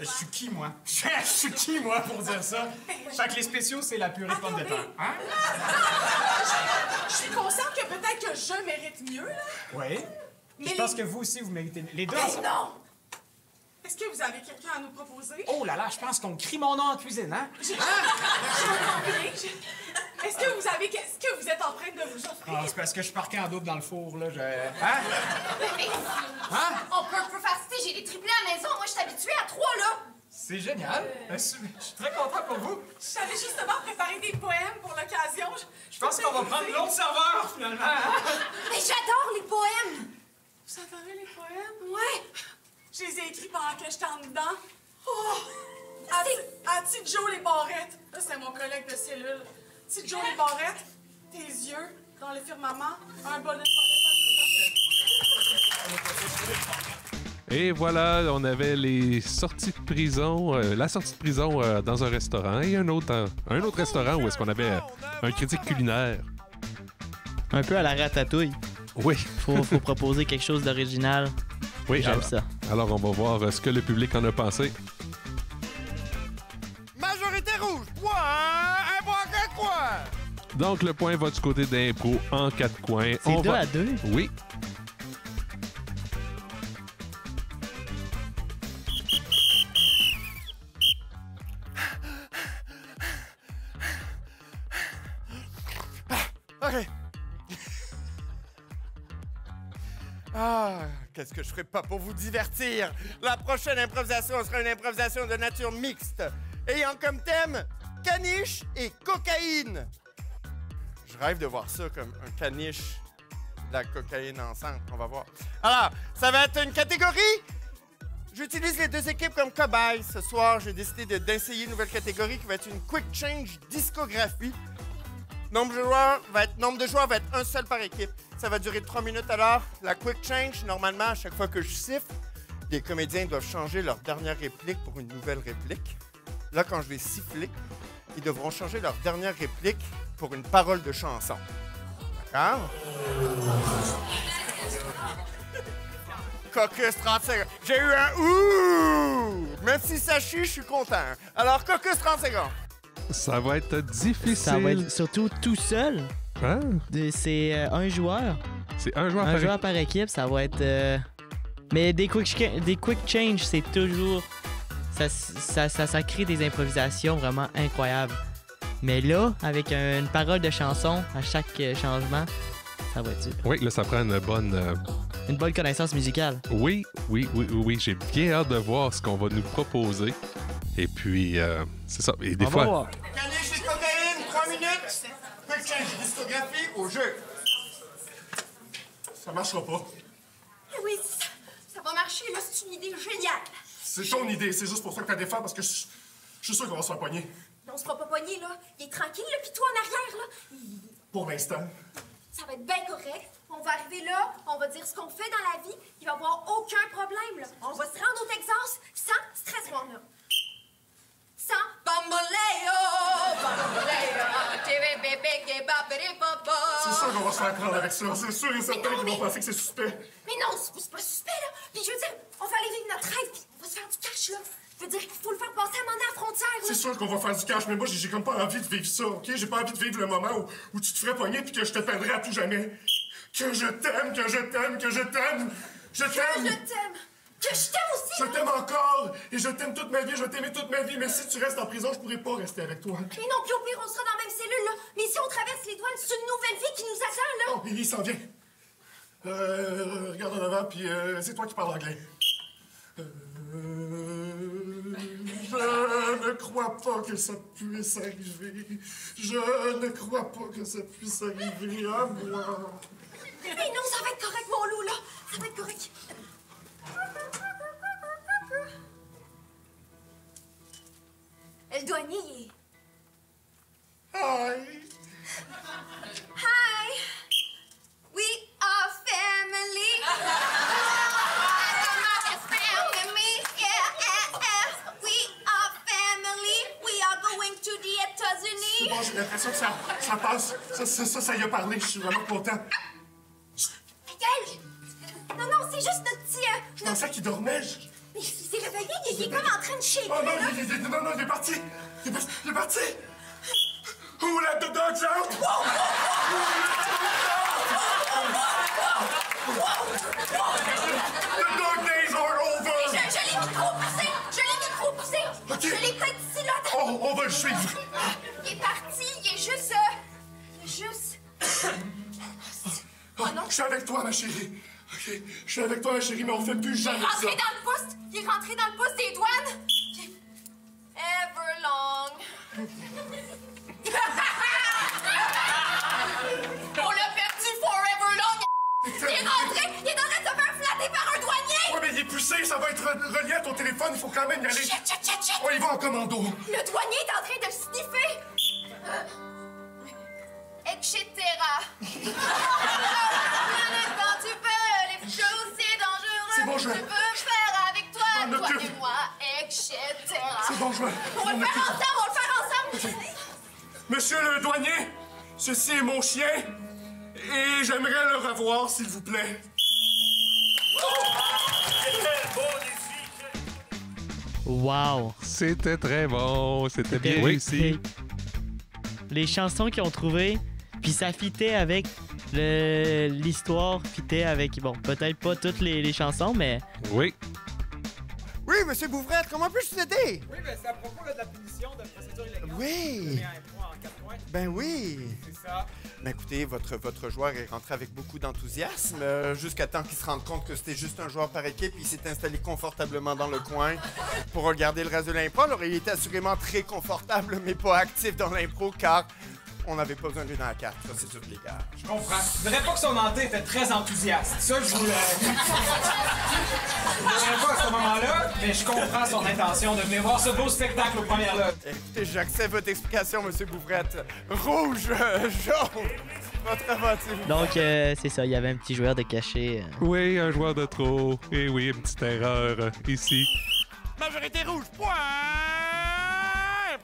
Je suis qui, moi? Je suis qui, moi, pour dire ça? Fait que les spéciaux, c'est la purée de pommes de terre. Hein? Je suis consciente que peut-être que je mérite mieux, là. Oui. Mais Je pense que vous aussi, vous méritez mieux. Les deux Mais ensemble. non! Est-ce que vous avez quelqu'un à nous proposer? Oh là là, je pense qu'on crie mon nom en cuisine, hein? Est-ce que vous avez... Qu'est-ce que vous êtes en train de vous offrir? Ah, c'est parce que je suis parqué en double dans le four, là. Hein? Hein? On peut faire citer, j'ai des triplés à la maison. Moi, je suis habituée à 3, là. C'est génial. Je suis très content pour vous. J'avais justement préparé des poèmes pour l'occasion. Je pense qu'on va prendre l'autre serveur, finalement. Hein? Mais j'adore les poèmes. Vous adorez les poèmes? Ouais. Je les ai écrits pendant que j'étais en dedans. Oh! À Tite Joe les barrettes. Là, c'est mon collègue de cellule. Tite Joe les barrettes, tes yeux dans le firmament, un bol de toilette. Et voilà, on avait les sorties de prison, la sortie de prison dans un restaurant et un autre restaurant où est-ce qu'on avait un critique culinaire. Un peu à la ratatouille. Oui. Faut proposer quelque chose d'original. Oui, j'aime ça. Alors, on va voir ce que le public en a pensé. Majorité rouge, point, un point en 4 coins. Donc, le point va du côté d'impro en 4 coins. C'est 2 à 2? Oui. OK. Ah, qu'est-ce que je ferais pas pour vous divertir? La prochaine improvisation sera une improvisation de nature mixte, ayant comme thème caniche et cocaïne. Je rêve de voir ça comme un caniche et de la cocaïne ensemble. On va voir. Alors, ça va être une catégorie. J'utilise les 2 équipes comme cobayes. Ce soir, j'ai décidé d'essayer une nouvelle catégorie qui va être une quick change discographie. Nombre de joueurs va être un seul par équipe. Ça va durer 3 minutes alors. La quick change, normalement, à chaque fois que je siffle, les comédiens doivent changer leur dernière réplique pour une nouvelle réplique. Là, quand je vais siffler, ils devront changer leur dernière réplique pour une parole de chanson. D'accord? Caucus 30 secondes. J'ai eu un ouh! Même si ça chie, je suis content. Alors, Caucus 30 secondes. Ça va être difficile. Ça va être surtout tout seul. Hein? C'est un joueur. C'est un joueur Un par joueur par équipe, ça va être... Mais des quick change, c'est toujours... Ça crée des improvisations vraiment incroyables. Mais là, avec une parole de chanson à chaque changement, ça va être dur. Oui, là, ça prend une bonne... Une bonne connaissance musicale. Oui. J'ai bien hâte de voir ce qu'on va nous proposer. Et puis, c'est ça. Et des fois... Caniche de cocaïne, 3 minutes. Quick change, discographie au jeu. Ça marchera pas. Oui, ça va marcher, là, c'est une idée géniale. C'est ton idée, c'est juste pour ça que t'as défendu, parce que je suis sûr qu'on va se faire poigner. On se fera pas pogner, là. Il est tranquille, là, puis toi en arrière, là. Pour l'instant. Ça va être bien correct. On va arriver là, on va dire ce qu'on fait dans la vie, il va y avoir aucun problème, là. On va se rendre au Texas sans stress, mon homme. Sans bamboleo, C'est sûr qu'on va se faire prendre avec ça. C'est sûr et certain qu'ils vont penser que c'est suspect. Mais non, c'est pas suspect, là. Puis je veux dire, on va aller vivre notre rêve, puis on va se faire du cash, là. Je veux dire qu'il faut le faire passer à un moment donné à la frontière, là. C'est sûr qu'on va faire du cash, mais moi, j'ai comme pas envie de vivre ça, OK? J'ai pas envie de vivre le moment où tu te ferais pogner puis que je te peindrais à tout jamais. Que je t'aime, que je t'aime, que je t'aime. Je t'aime. Que je t'aime. Que je t'aime aussi. Je t'aime encore. Et je t'aime toute ma vie. Je vais t'aimer toute ma vie. Mais si tu restes en prison, je pourrais pas rester avec toi. Mais non, puis au pire, on sera dans la même cellule, là. Mais si on traverse les douanes, c'est une nouvelle vie qui nous attend, là. Oh, il s'en vient. Regarde en avant, puis c'est toi qui parles anglais. Je ne crois pas que ça puisse arriver. Je ne crois pas que ça puisse arriver à moi. Mais non, ça va être correct, mon loup, là. Ça va être correct. Le douanier, il est... Hi. Hi. We are family. We are family. We are going to the États-Unis. Bon, j'ai l'impression que ça passe. Ça y a parlé. Je suis vraiment content. Non, non, c'est juste notre petit... Je pensais qu'il dormait. Mais il s'est réveillé, il est comme en train de shaker. Oh non, il est parti. Il est parti. Who let the dogs out? The dog days are over. Je l'ai micro-poussé. OK. Je l'ai peut-être ici, là. Oh, on va le suivre. Il est parti, il est juste... Oh non. Je suis avec toi, ma chérie. OK, je suis avec toi, ma chérie, mais on fait plus jamais ça. Il est rentré dans le poste des douanes. Everlong. On l'a perdu forever long. Il est en train de se faire flatter par un douanier. Ouais, mais il est poussé, ça va être relié à ton téléphone, il faut quand même y aller. Chut. On y va en commando. Le douanier est en train de sniffer. Etc. Quand tu peux, les choses c'est dangereux. C'est bon, je vais. Tu peux faire avec toi, Je m'en toi occupe. et moi, etc. C'est bon, je vais. On va le faire ensemble, Monsieur le douanier, ceci est mon chien et j'aimerais le revoir, s'il vous plaît. Wow! C'était très bon. C'était bien réussi. Les chansons qu'ils ont trouvées, puis ça fitait avec l'histoire, fitait avec, bon, peut-être pas toutes les chansons, mais... Oui. Oui, monsieur Bouvrette, comment puis-je vous aider? Oui, mais c'est à propos là, de la punition de procédure illégale. Oui. Ben oui. C'est ça. Ben écoutez, votre joueur est rentré avec beaucoup d'enthousiasme, jusqu'à temps qu'il se rende compte que c'était juste un joueur par équipe. Il s'est installé confortablement dans le coin pour regarder le reste de l'impro. Alors, il était assurément très confortable, mais pas actif dans l'impro, car on n'avait pas besoin d'une à 4, ça c'est sûr les gars. Je comprends. Je dirais pas que son hanté était très enthousiaste. Ça, je vous le... Je dirais pas à ce moment-là, mais je comprends son intention de venir voir ce beau spectacle aux premières loges. Écoutez, j'accepte votre explication, Monsieur Bouvrette. Rouge, jaune, votre aventure. Donc, c'est ça, il y avait un petit joueur de cachet. Oui, un joueur de trop. Et oui, une petite erreur ici. Majorité rouge, point!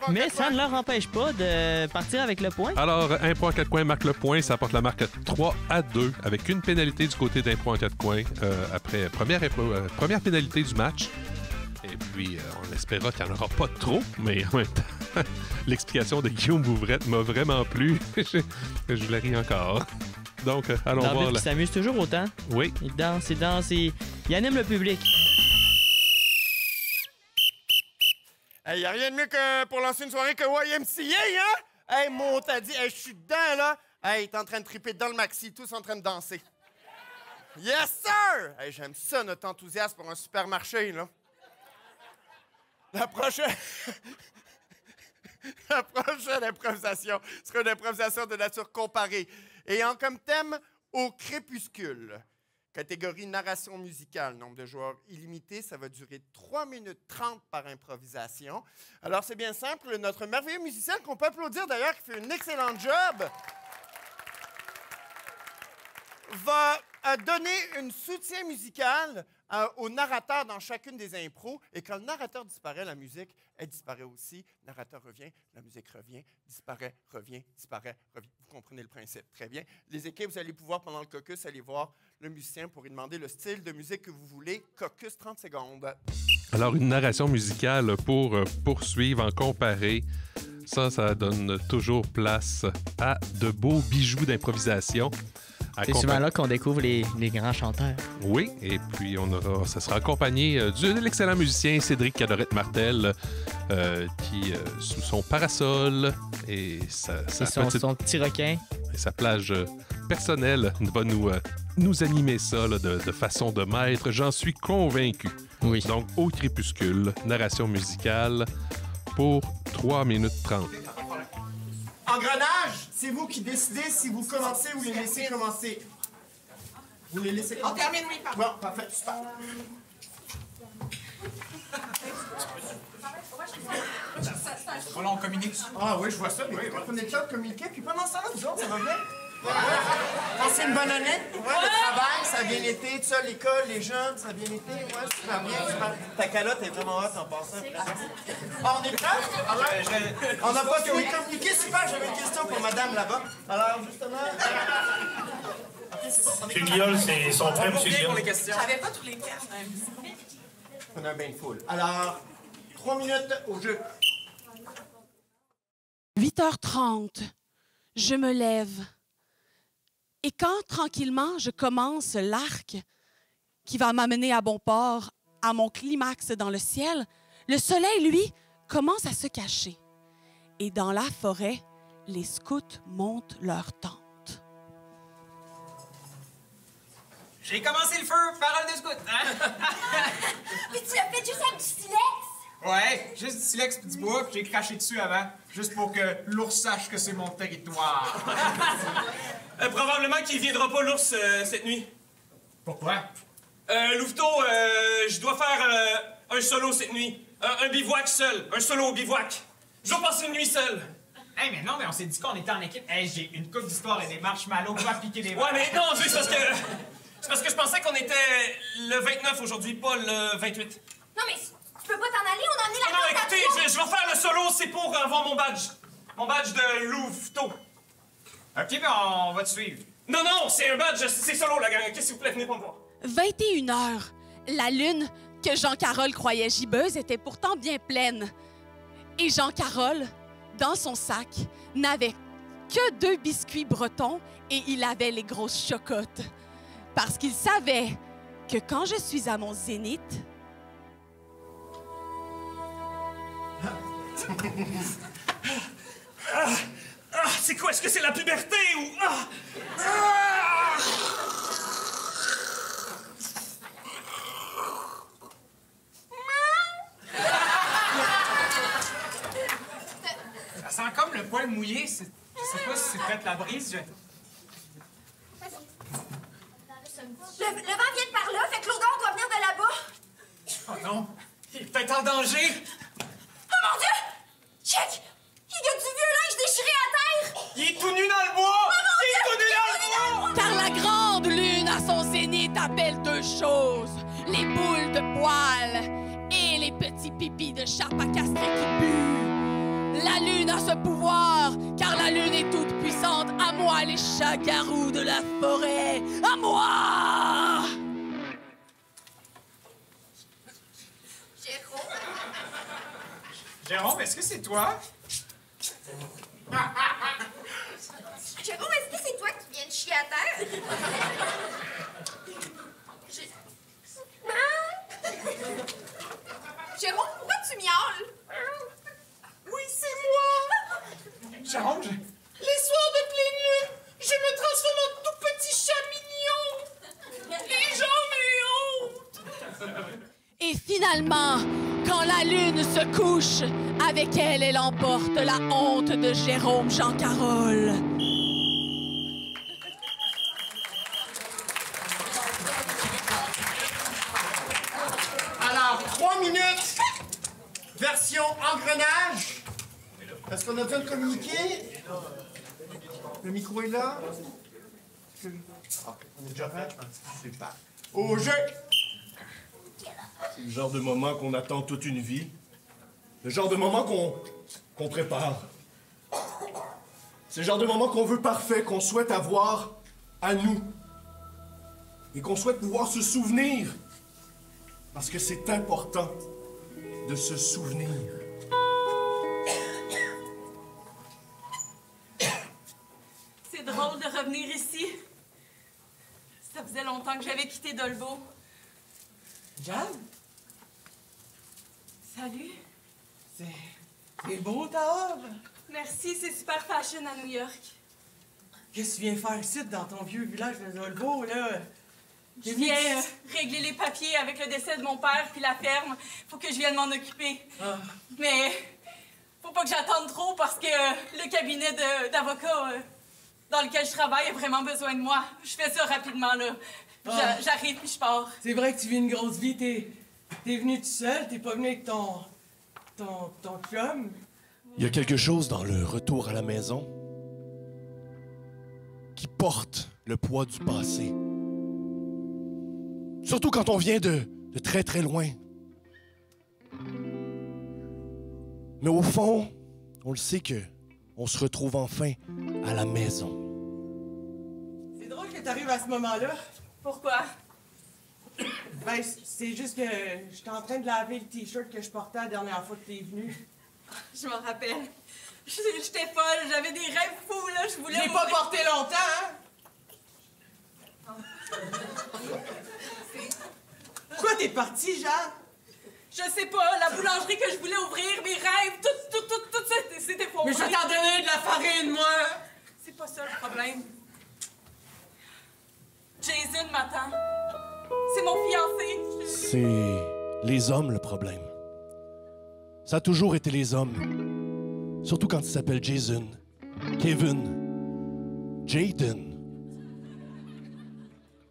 Mais ça ne leur empêche pas de partir avec le point. Alors, Impro en 4 coins marque le point. Ça apporte la marque 3-2 avec une pénalité du côté d'Impro en 4 coins après première pénalité du match. Et puis, on espérera qu'il n'y en aura pas trop, mais en même temps, l'explication de Guillaume Bouvrette m'a vraiment plu. Je la ris encore. Donc, allons voir. L'arbitre qui s'amuse toujours autant. Oui. Il danse, il anime le public. Hey, y a rien de mieux que pour lancer une soirée que YMCA, hein? Hey, mon t'as dit, hey, je suis dedans, là. Hey, t'es en train de triper dans le maxi, tous en train de danser. Yes, sir! Hey, j'aime ça, notre enthousiasme pour un supermarché, là. La prochaine improvisation sera une improvisation de nature comparée, ayant comme thème au crépuscule. Catégorie narration musicale, nombre de joueurs illimité, ça va durer 3 minutes 30 par improvisation. Alors, c'est bien simple, notre merveilleux musicien, qu'on peut applaudir d'ailleurs, qui fait un excellent job, va donner un soutien musical au narrateur dans chacune des impros. Et quand le narrateur disparaît, la musique, elle disparaît aussi. Le narrateur revient, la musique revient, disparaît, revient, disparaît, revient. Vous comprenez le principe. Très bien. Les équipes, vous allez pouvoir, pendant le caucus, aller voir le musicien pour lui demander le style de musique que vous voulez. Caucus, 30 secondes. Alors, une narration musicale pour poursuivre en comparé. Ça donne toujours place à de beaux bijoux d'improvisation. C'est souvent là qu'on découvre les grands chanteurs. Oui, et puis ça sera accompagné de l'excellent musicien Cédric Cadorette-Martel qui, sous son parasol et son petit requin et sa plage personnelle, va nous animer ça là, de façon de maître. J'en suis convaincu. Oui. Donc, au crépuscule, narration musicale pour 3 minutes 30. Engrenage, c'est vous qui décidez si vous commencez ou les laissez commencer. Vous les laissez commencer? On termine, oui, pardon. Bon, parfait, super. Voilà, on communique. Ah oui, je vois ça. Oui, prenez le temps de communiquer. Puis pendant ce temps-là, vous autres, ça va bien? Passez une bonne année? Ouais, le travail, ça a bien été. Tout ça, l'école, les jeunes, ça a bien été. Ouais, super bien. Super. Ta calotte est vraiment hot en passant. On est prêts? On n'a pas fini de communiquer. Super, j'avais une question pour madame là-bas. Alors, justement... M. Guillaume, c'est son frère, M. Guillaume. J'avais pas tous les termes. On a bien full. Alors, 3 minutes au jeu. 8h30, je me lève. Et quand, tranquillement, je commence l'arc qui va m'amener à bon port, à mon climax dans le ciel, le soleil, lui, commence à se cacher. Et dans la forêt, les scouts montent leur tente. J'ai commencé le feu, parole de scout, hein? Mais tu l'as fait juste avec du silex? Ouais, juste du silex et du bois, puis j'ai craché dessus avant, juste pour que l'ours sache que c'est mon territoire. Probablement qu'il viendra pas l'ours cette nuit. Pourquoi? Louveteau, je dois faire un solo cette nuit. Un bivouac seul. Un solo au bivouac. Je dois passer une nuit seule. Hey, mais non, mais on s'est dit qu'on était en équipe. Hey, j'ai une coupe d'histoire et des marshmallows pour appliquer des... Ouais, mais non, c'est parce que... C'est parce que je pensais qu'on était le 29 aujourd'hui, pas le 28. Non, mais tu peux pas t'en aller, on a emmené la Non, carte à écoutez, toi. je vais faire le solo, c'est pour avoir mon badge. Mon badge de Louveteau. OK, mais on va te suivre. Non, non, c'est un badge, c'est solo, la gang. OK, s'il vous plaît, venez pas me voir. 21h, la lune que Jean-Carole croyait gibbeuse était pourtant bien pleine. Et Jean-Carole, dans son sac, n'avait que 2 biscuits bretons et il avait les grosses chocottes. Parce qu'il savait que quand je suis à mon zénith... C'est quoi? Est-ce que c'est la puberté ou... Ça sent comme le poil mouillé, c'est quoi si tu prêtes la brise, Le vent vient de par là, fait que l'odeur doit venir de là-bas. Oh non! Il est peut-être en danger! Oh mon Dieu! Check! Il y a du vieux linge déchiré à terre! Il est tout nu dans le bois! Oh mon Il est tout nu dans le bois! Car la grande lune à son zénith appelle deux choses, les boules de poils et les petits pipis de charpe à castrer qui puent. La lune a ce pouvoir, car la lune est toute puissante. À moi les chats-garous de la forêt, à moi! Jérôme, est-ce que c'est toi? Jérôme, est-ce que c'est toi qui viens de chier à terre? Jérôme, pourquoi tu miaules? Oui, c'est moi! Jérôme, Les soirs de pleine lune, je me transforme en tout petit chat mignon! Et j'en ai honte! Et finalement, quand la lune se couche, avec elle, elle emporte la honte de Jérôme Jean Carole. Alors, 3 minutes, version engrenage. Est-ce qu'on a besoin de communiquer? Le micro est là? Ah, on est déjà fait? Super. Au jeu! C'est le genre de moment qu'on attend toute une vie. Le genre de moment qu'on prépare. C'est le genre de moment qu'on veut parfait, qu'on souhaite avoir à nous. Et qu'on souhaite pouvoir se souvenir. Parce que c'est important de se souvenir. C'est drôle de revenir ici. Ça faisait longtemps que j'avais quitté Dolbeau. Jeanne? Salut. C'est beau ta robe. Merci, c'est super fashion à New York. Qu'est-ce que tu viens faire ici dans ton vieux village de Dolbeau, là? Je viens régler les papiers avec le décès de mon père puis la ferme. Faut que je vienne m'en occuper. Ah. Mais faut pas que j'attende trop parce que le cabinet d'avocats dans lequel je travaille a vraiment besoin de moi. Je fais ça rapidement, là. Ah. J'arrive puis je pars. C'est vrai que tu vis une grosse vie. T'es venu tout seul, t'es pas venu avec ton chum. Il y a quelque chose dans le retour à la maison qui porte le poids du passé. Surtout quand on vient de très très loin. Mais au fond, on le sait que on se retrouve enfin à la maison. C'est drôle que t'arrives à ce moment-là. Pourquoi? Ben, c'est juste que j'étais en train de laver le t-shirt que je portais la dernière fois que t'es venu. Je m'en rappelle. J'étais folle, j'avais des rêves fous, là. Je voulais. Je l'ai pas porté longtemps, hein? Pourquoi t'es partie, Jeanne? Je sais pas, la boulangerie que je voulais ouvrir, mes rêves, tout ça, c'était faux. Mais je vais t'en donner de la farine, moi! C'est pas ça le problème. Jason m'attend. C'est mon fiancé. C'est les hommes le problème. Ça a toujours été les hommes. Surtout quand ils s'appellent Jason, Kevin, Jaden.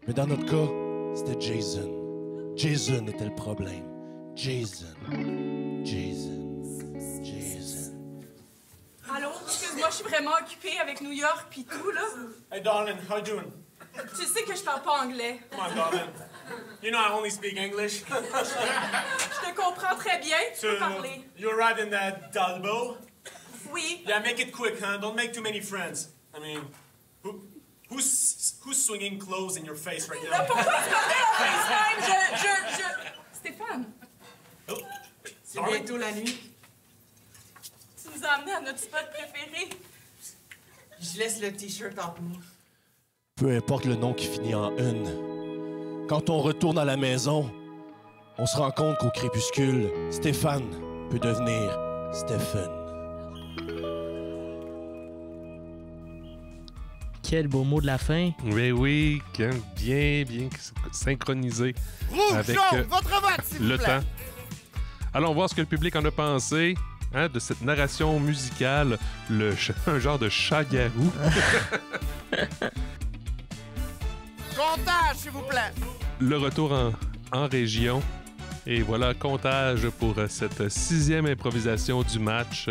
Mais dans notre cas, c'était Jason. Jason était le problème. Jason. Allô, excuse-moi, je suis vraiment occupée avec New York pis tout, là. Hey, darling, how you doing? Tu sais que je parle pas anglais. Come on, darling. You know I only speak English. Je te comprends très bien, tu peux parler. You arrived in that Dolbeau? Oui. Yeah, make it quick, huh? Don't make too many friends. I mean, who's swinging clothes in your face right now? Là, pourquoi tu parlais en FaceTime? Stéphane. Oh. C'est bientôt la nuit. Tu nous as amenés à notre spot préféré. Je laisse le t-shirt entre nous. Peu importe le nom qui finit en une. Quand on retourne à la maison, on se rend compte qu'au crépuscule, Stéphane peut devenir Stephen. Quel beau mot de la fin. Oui, oui, bien synchronisé Rouge, avec jaune, votre vote, s'il le vous plaît. temps. Allons voir ce que le public en a pensé. de cette narration musicale, un genre de chat-garou. Comptage, s'il vous plaît. Le retour en région. Et voilà, comptage pour cette 6e improvisation du match.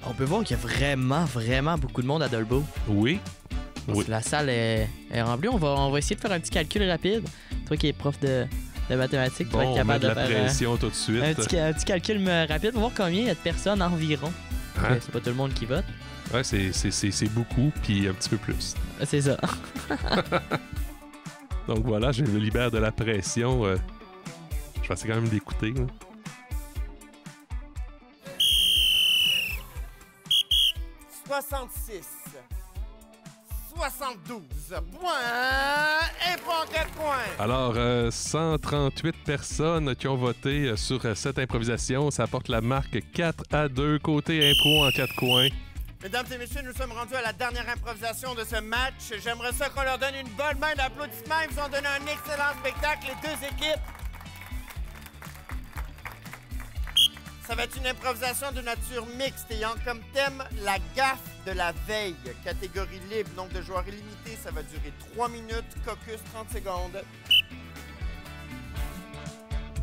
On peut voir qu'il y a vraiment beaucoup de monde à Dolbeau. Oui. La salle est remplie. On va essayer de faire un petit calcul rapide. Toi qui es prof de mathématiques, tu vas être capable de faire pression tout de suite. Un petit calcul rapide pour voir combien il y a de personnes environ. Hein? C'est pas tout le monde qui vote. Ouais, c'est beaucoup, puis un petit peu plus. C'est ça. Donc voilà, je me libère de la pression. Je vais essayer quand même d'écouter. Là. « 66. 72 points. Impro en 4 points. Alors, 138 personnes qui ont voté sur cette improvisation. Ça apporte la marque 4-2 côté impro en 4 coins. Mesdames et messieurs, nous sommes rendus à la dernière improvisation de ce match. J'aimerais ça qu'on leur donne une bonne main d'applaudissements. Ils nous ont donné un excellent spectacle, les deux équipes. Ça va être une improvisation de nature mixte ayant comme thème la gaffe de la veille. Catégorie libre, nombre de joueurs illimité. Ça va durer 3 minutes. Caucus, 30 secondes.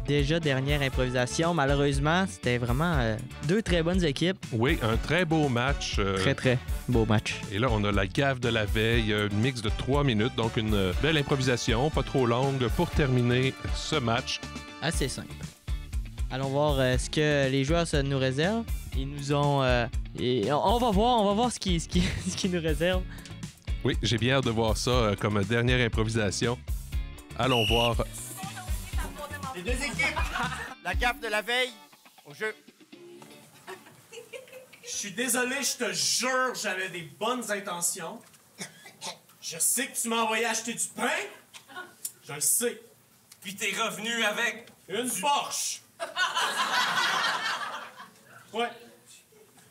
Déjà, dernière improvisation. Malheureusement, c'était vraiment 2 très bonnes équipes. Oui, un très beau match. Très beau match. Et là, on a la gaffe de la veille, un mix de 3 minutes. Donc, une belle improvisation, pas trop longue, pour terminer ce match. Assez simple. Allons voir ce que les joueurs nous réservent. Ils nous ont... on va voir ce qu'ils nous réservent. Oui, j'ai bien hâte de voir ça comme dernière improvisation. Allons voir. Les deux équipes, la gaffe de la veille, au jeu. Je suis désolé, je te jure, j'avais des bonnes intentions. Je sais que tu m'as envoyé acheter du pain. Je le sais. Puis t'es revenu avec une Porsche. Ouais.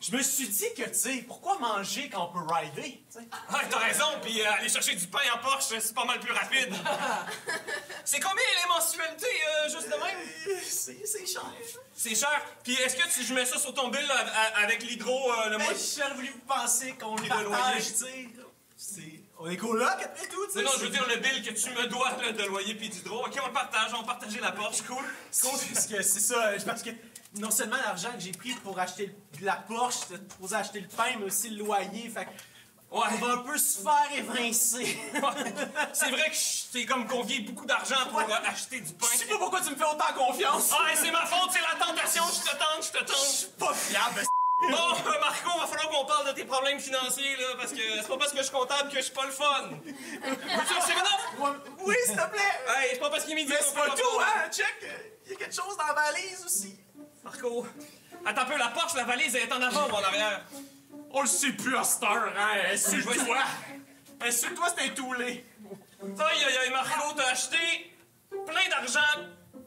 Je me suis dit que, tu sais, pourquoi manger quand on peut rider, tu sais? Ah, t'as raison, puis aller chercher du pain en Porsche, c'est pas mal plus rapide. C'est combien les mensualités, juste de même? C'est cher. C'est cher? Puis est-ce que je mets ça sur ton bill là, avec l'hydro, le mois? J'aurais voulu penser qu'on le partage, tu sais. On est coloc après tout, tu sais. Non, je veux dire le bill que tu me dois là, de loyer puis d'hydro. OK, on le partage, on va partager la Porsche, cool. Parce que c'est ça, parce que non seulement l'argent que j'ai pris pour acheter la Porsche, c'était pour acheter le pain, mais aussi le loyer, fait que on va un peu se faire évincer. C'est vrai que je t'ai comme convié beaucoup d'argent pour acheter du pain. Je sais pas pourquoi tu me fais autant confiance. Ah, c'est ma faute, c'est la tentation, je te tente. Je suis pas fiable. Bon, Marco, va falloir qu'on parle de tes problèmes financiers, là, parce que c'est pas parce que je suis comptable que je suis pas le fun. Veux-tu un 7-Up? Oui, s'il te plaît. Hey, c'est pas parce qu'il est midi. Mais c'est pas tout, hein, check. Il y a quelque chose dans la valise aussi. Marco, attends un peu, la Porsche, la valise, elle est en avant ou en arrière? On le sait plus à cette heure, hein. Suis-toi. Suis-toi, c'est un toulé. Aïe, Marco, t'as acheté plein d'argent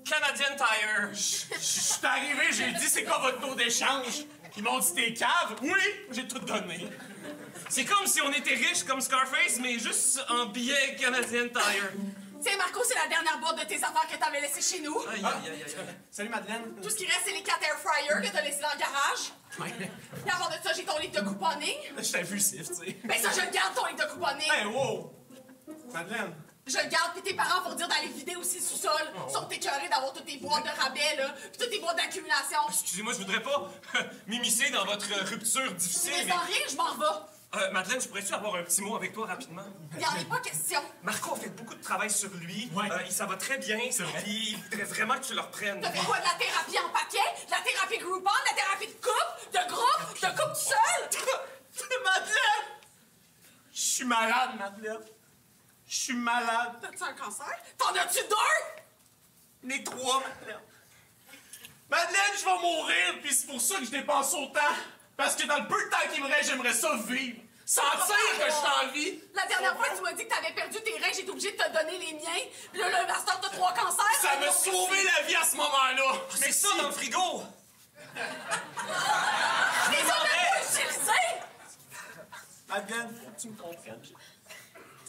Canadian Tire. Je suis arrivé, j'ai dit, c'est quoi votre taux d'échange? Ils m'ont dit, t'es cave? Oui, j'ai tout donné. C'est comme si on était riches comme Scarface, mais juste en billets Canadian Tire. Tiens, Marco, c'est la dernière boîte de tes affaires que t'avais laissées chez nous. Aïe. Salut, Madeleine. Tout ce qui reste, c'est les 4 air fryers que t'as laissés dans le garage. Ouais. Puis avant de ça, j'ai ton livre de couponing. Je suis impulsif, tu sais. Ben ça, je le garde, ton livre de couponing. Hey, wow! Madeleine. Je le garde, puis tes parents vont dire d'aller vider aussi le sous-sol. Ils sont écœurés d'avoir toutes tes boîtes de rabais, là, puis toutes tes boîtes d'accumulation. Excusez-moi, je voudrais pas m'immiscer dans votre rupture difficile, Mais sans rien, je m'en vais. Madeleine, je pourrais-tu avoir un petit mot avec toi rapidement? Il n'y en est pas question. Marco a fait beaucoup de travail sur lui. Ouais. Ça va très bien. Puis il voudrait vraiment que tu le reprennes. T'as fait quoi, de la thérapie en paquet? De la thérapie Groupon? De la thérapie de couple? De groupe? De couple tout seul? Madeleine! Je suis malade, Madeleine. Je suis malade. T'as-tu un cancer? T'en as-tu 2? Les 3, Madeleine. Madeleine, je vais mourir, puis c'est pour ça que je dépense autant. Parce que dans le peu de temps qu'il me reste, j'aimerais ça vivre. Sentir que je suis en vie. La dernière fois que tu m'as dit que t'avais perdu tes reins, j'étais obligée de te donner les miens. Puis là, le master, t'as 3 cancers. Ça m'a sauvé la vie à ce moment-là. C'est ça dans le frigo. Je les ai même pas utilisés. Madeleine, faut que tu me comprennes.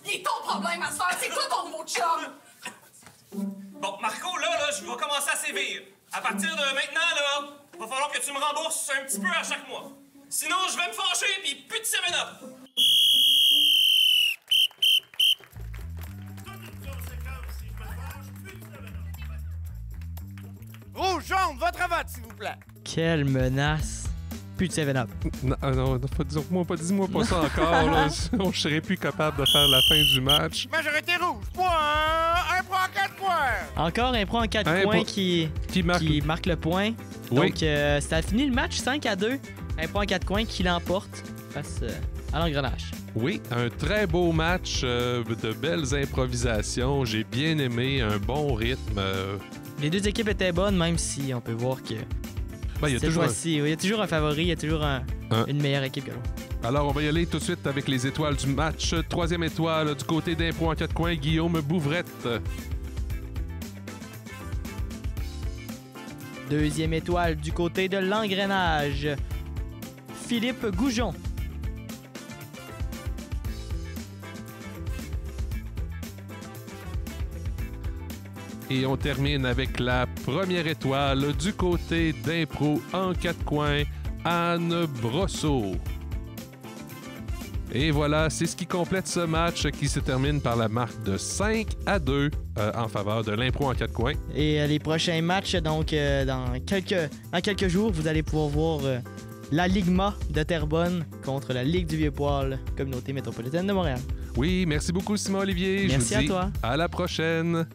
Il est ton problème, ma soeur. C'est toi ton nouveau chum. Bon, Marco, là, je vais commencer à sévir. À partir de maintenant, là, Va falloir que tu me rembourses un petit peu à chaque mois. Sinon, je vais me fâcher pis plus de 7-Up. Rouge, jaune, votre vote, s'il vous plaît. Quelle menace. Plus de 7-Up. Non, dis-moi pas ça encore. Là. Je serais plus capable de faire la fin du match. Majorité rouge, point. Un point en 4 points. Encore un point en 4 points qui marque le point. Oui. Donc, ça a fini le match 5-2. Un point en 4 coins qui l'emporte face à l'engrenage. Oui, un très beau match, de belles improvisations. J'ai bien aimé, un bon rythme. Les deux équipes étaient bonnes, même si on peut voir que il y a toujours un favori, il y a toujours une meilleure équipe que l'autre. Alors, on va y aller tout de suite avec les étoiles du match. Troisième étoile du côté d'Impro en 4 coins, Guillaume Bouvrette. Deuxième étoile du côté de l'engrenage, Philippe Goujon. Et on termine avec la première étoile du côté d'Impro en 4 coins, Anne Brosseau. Et voilà, c'est ce qui complète ce match qui se termine par la marque de 5-2 en faveur de l'Impro en 4 coins. Et les prochains matchs, donc dans quelques jours, vous allez pouvoir voir la Ligma de Terrebonne contre la Ligue du Vieux-Poil, communauté métropolitaine de Montréal. Oui, merci beaucoup Simon-Olivier. Merci Je vous dis à toi. À la prochaine.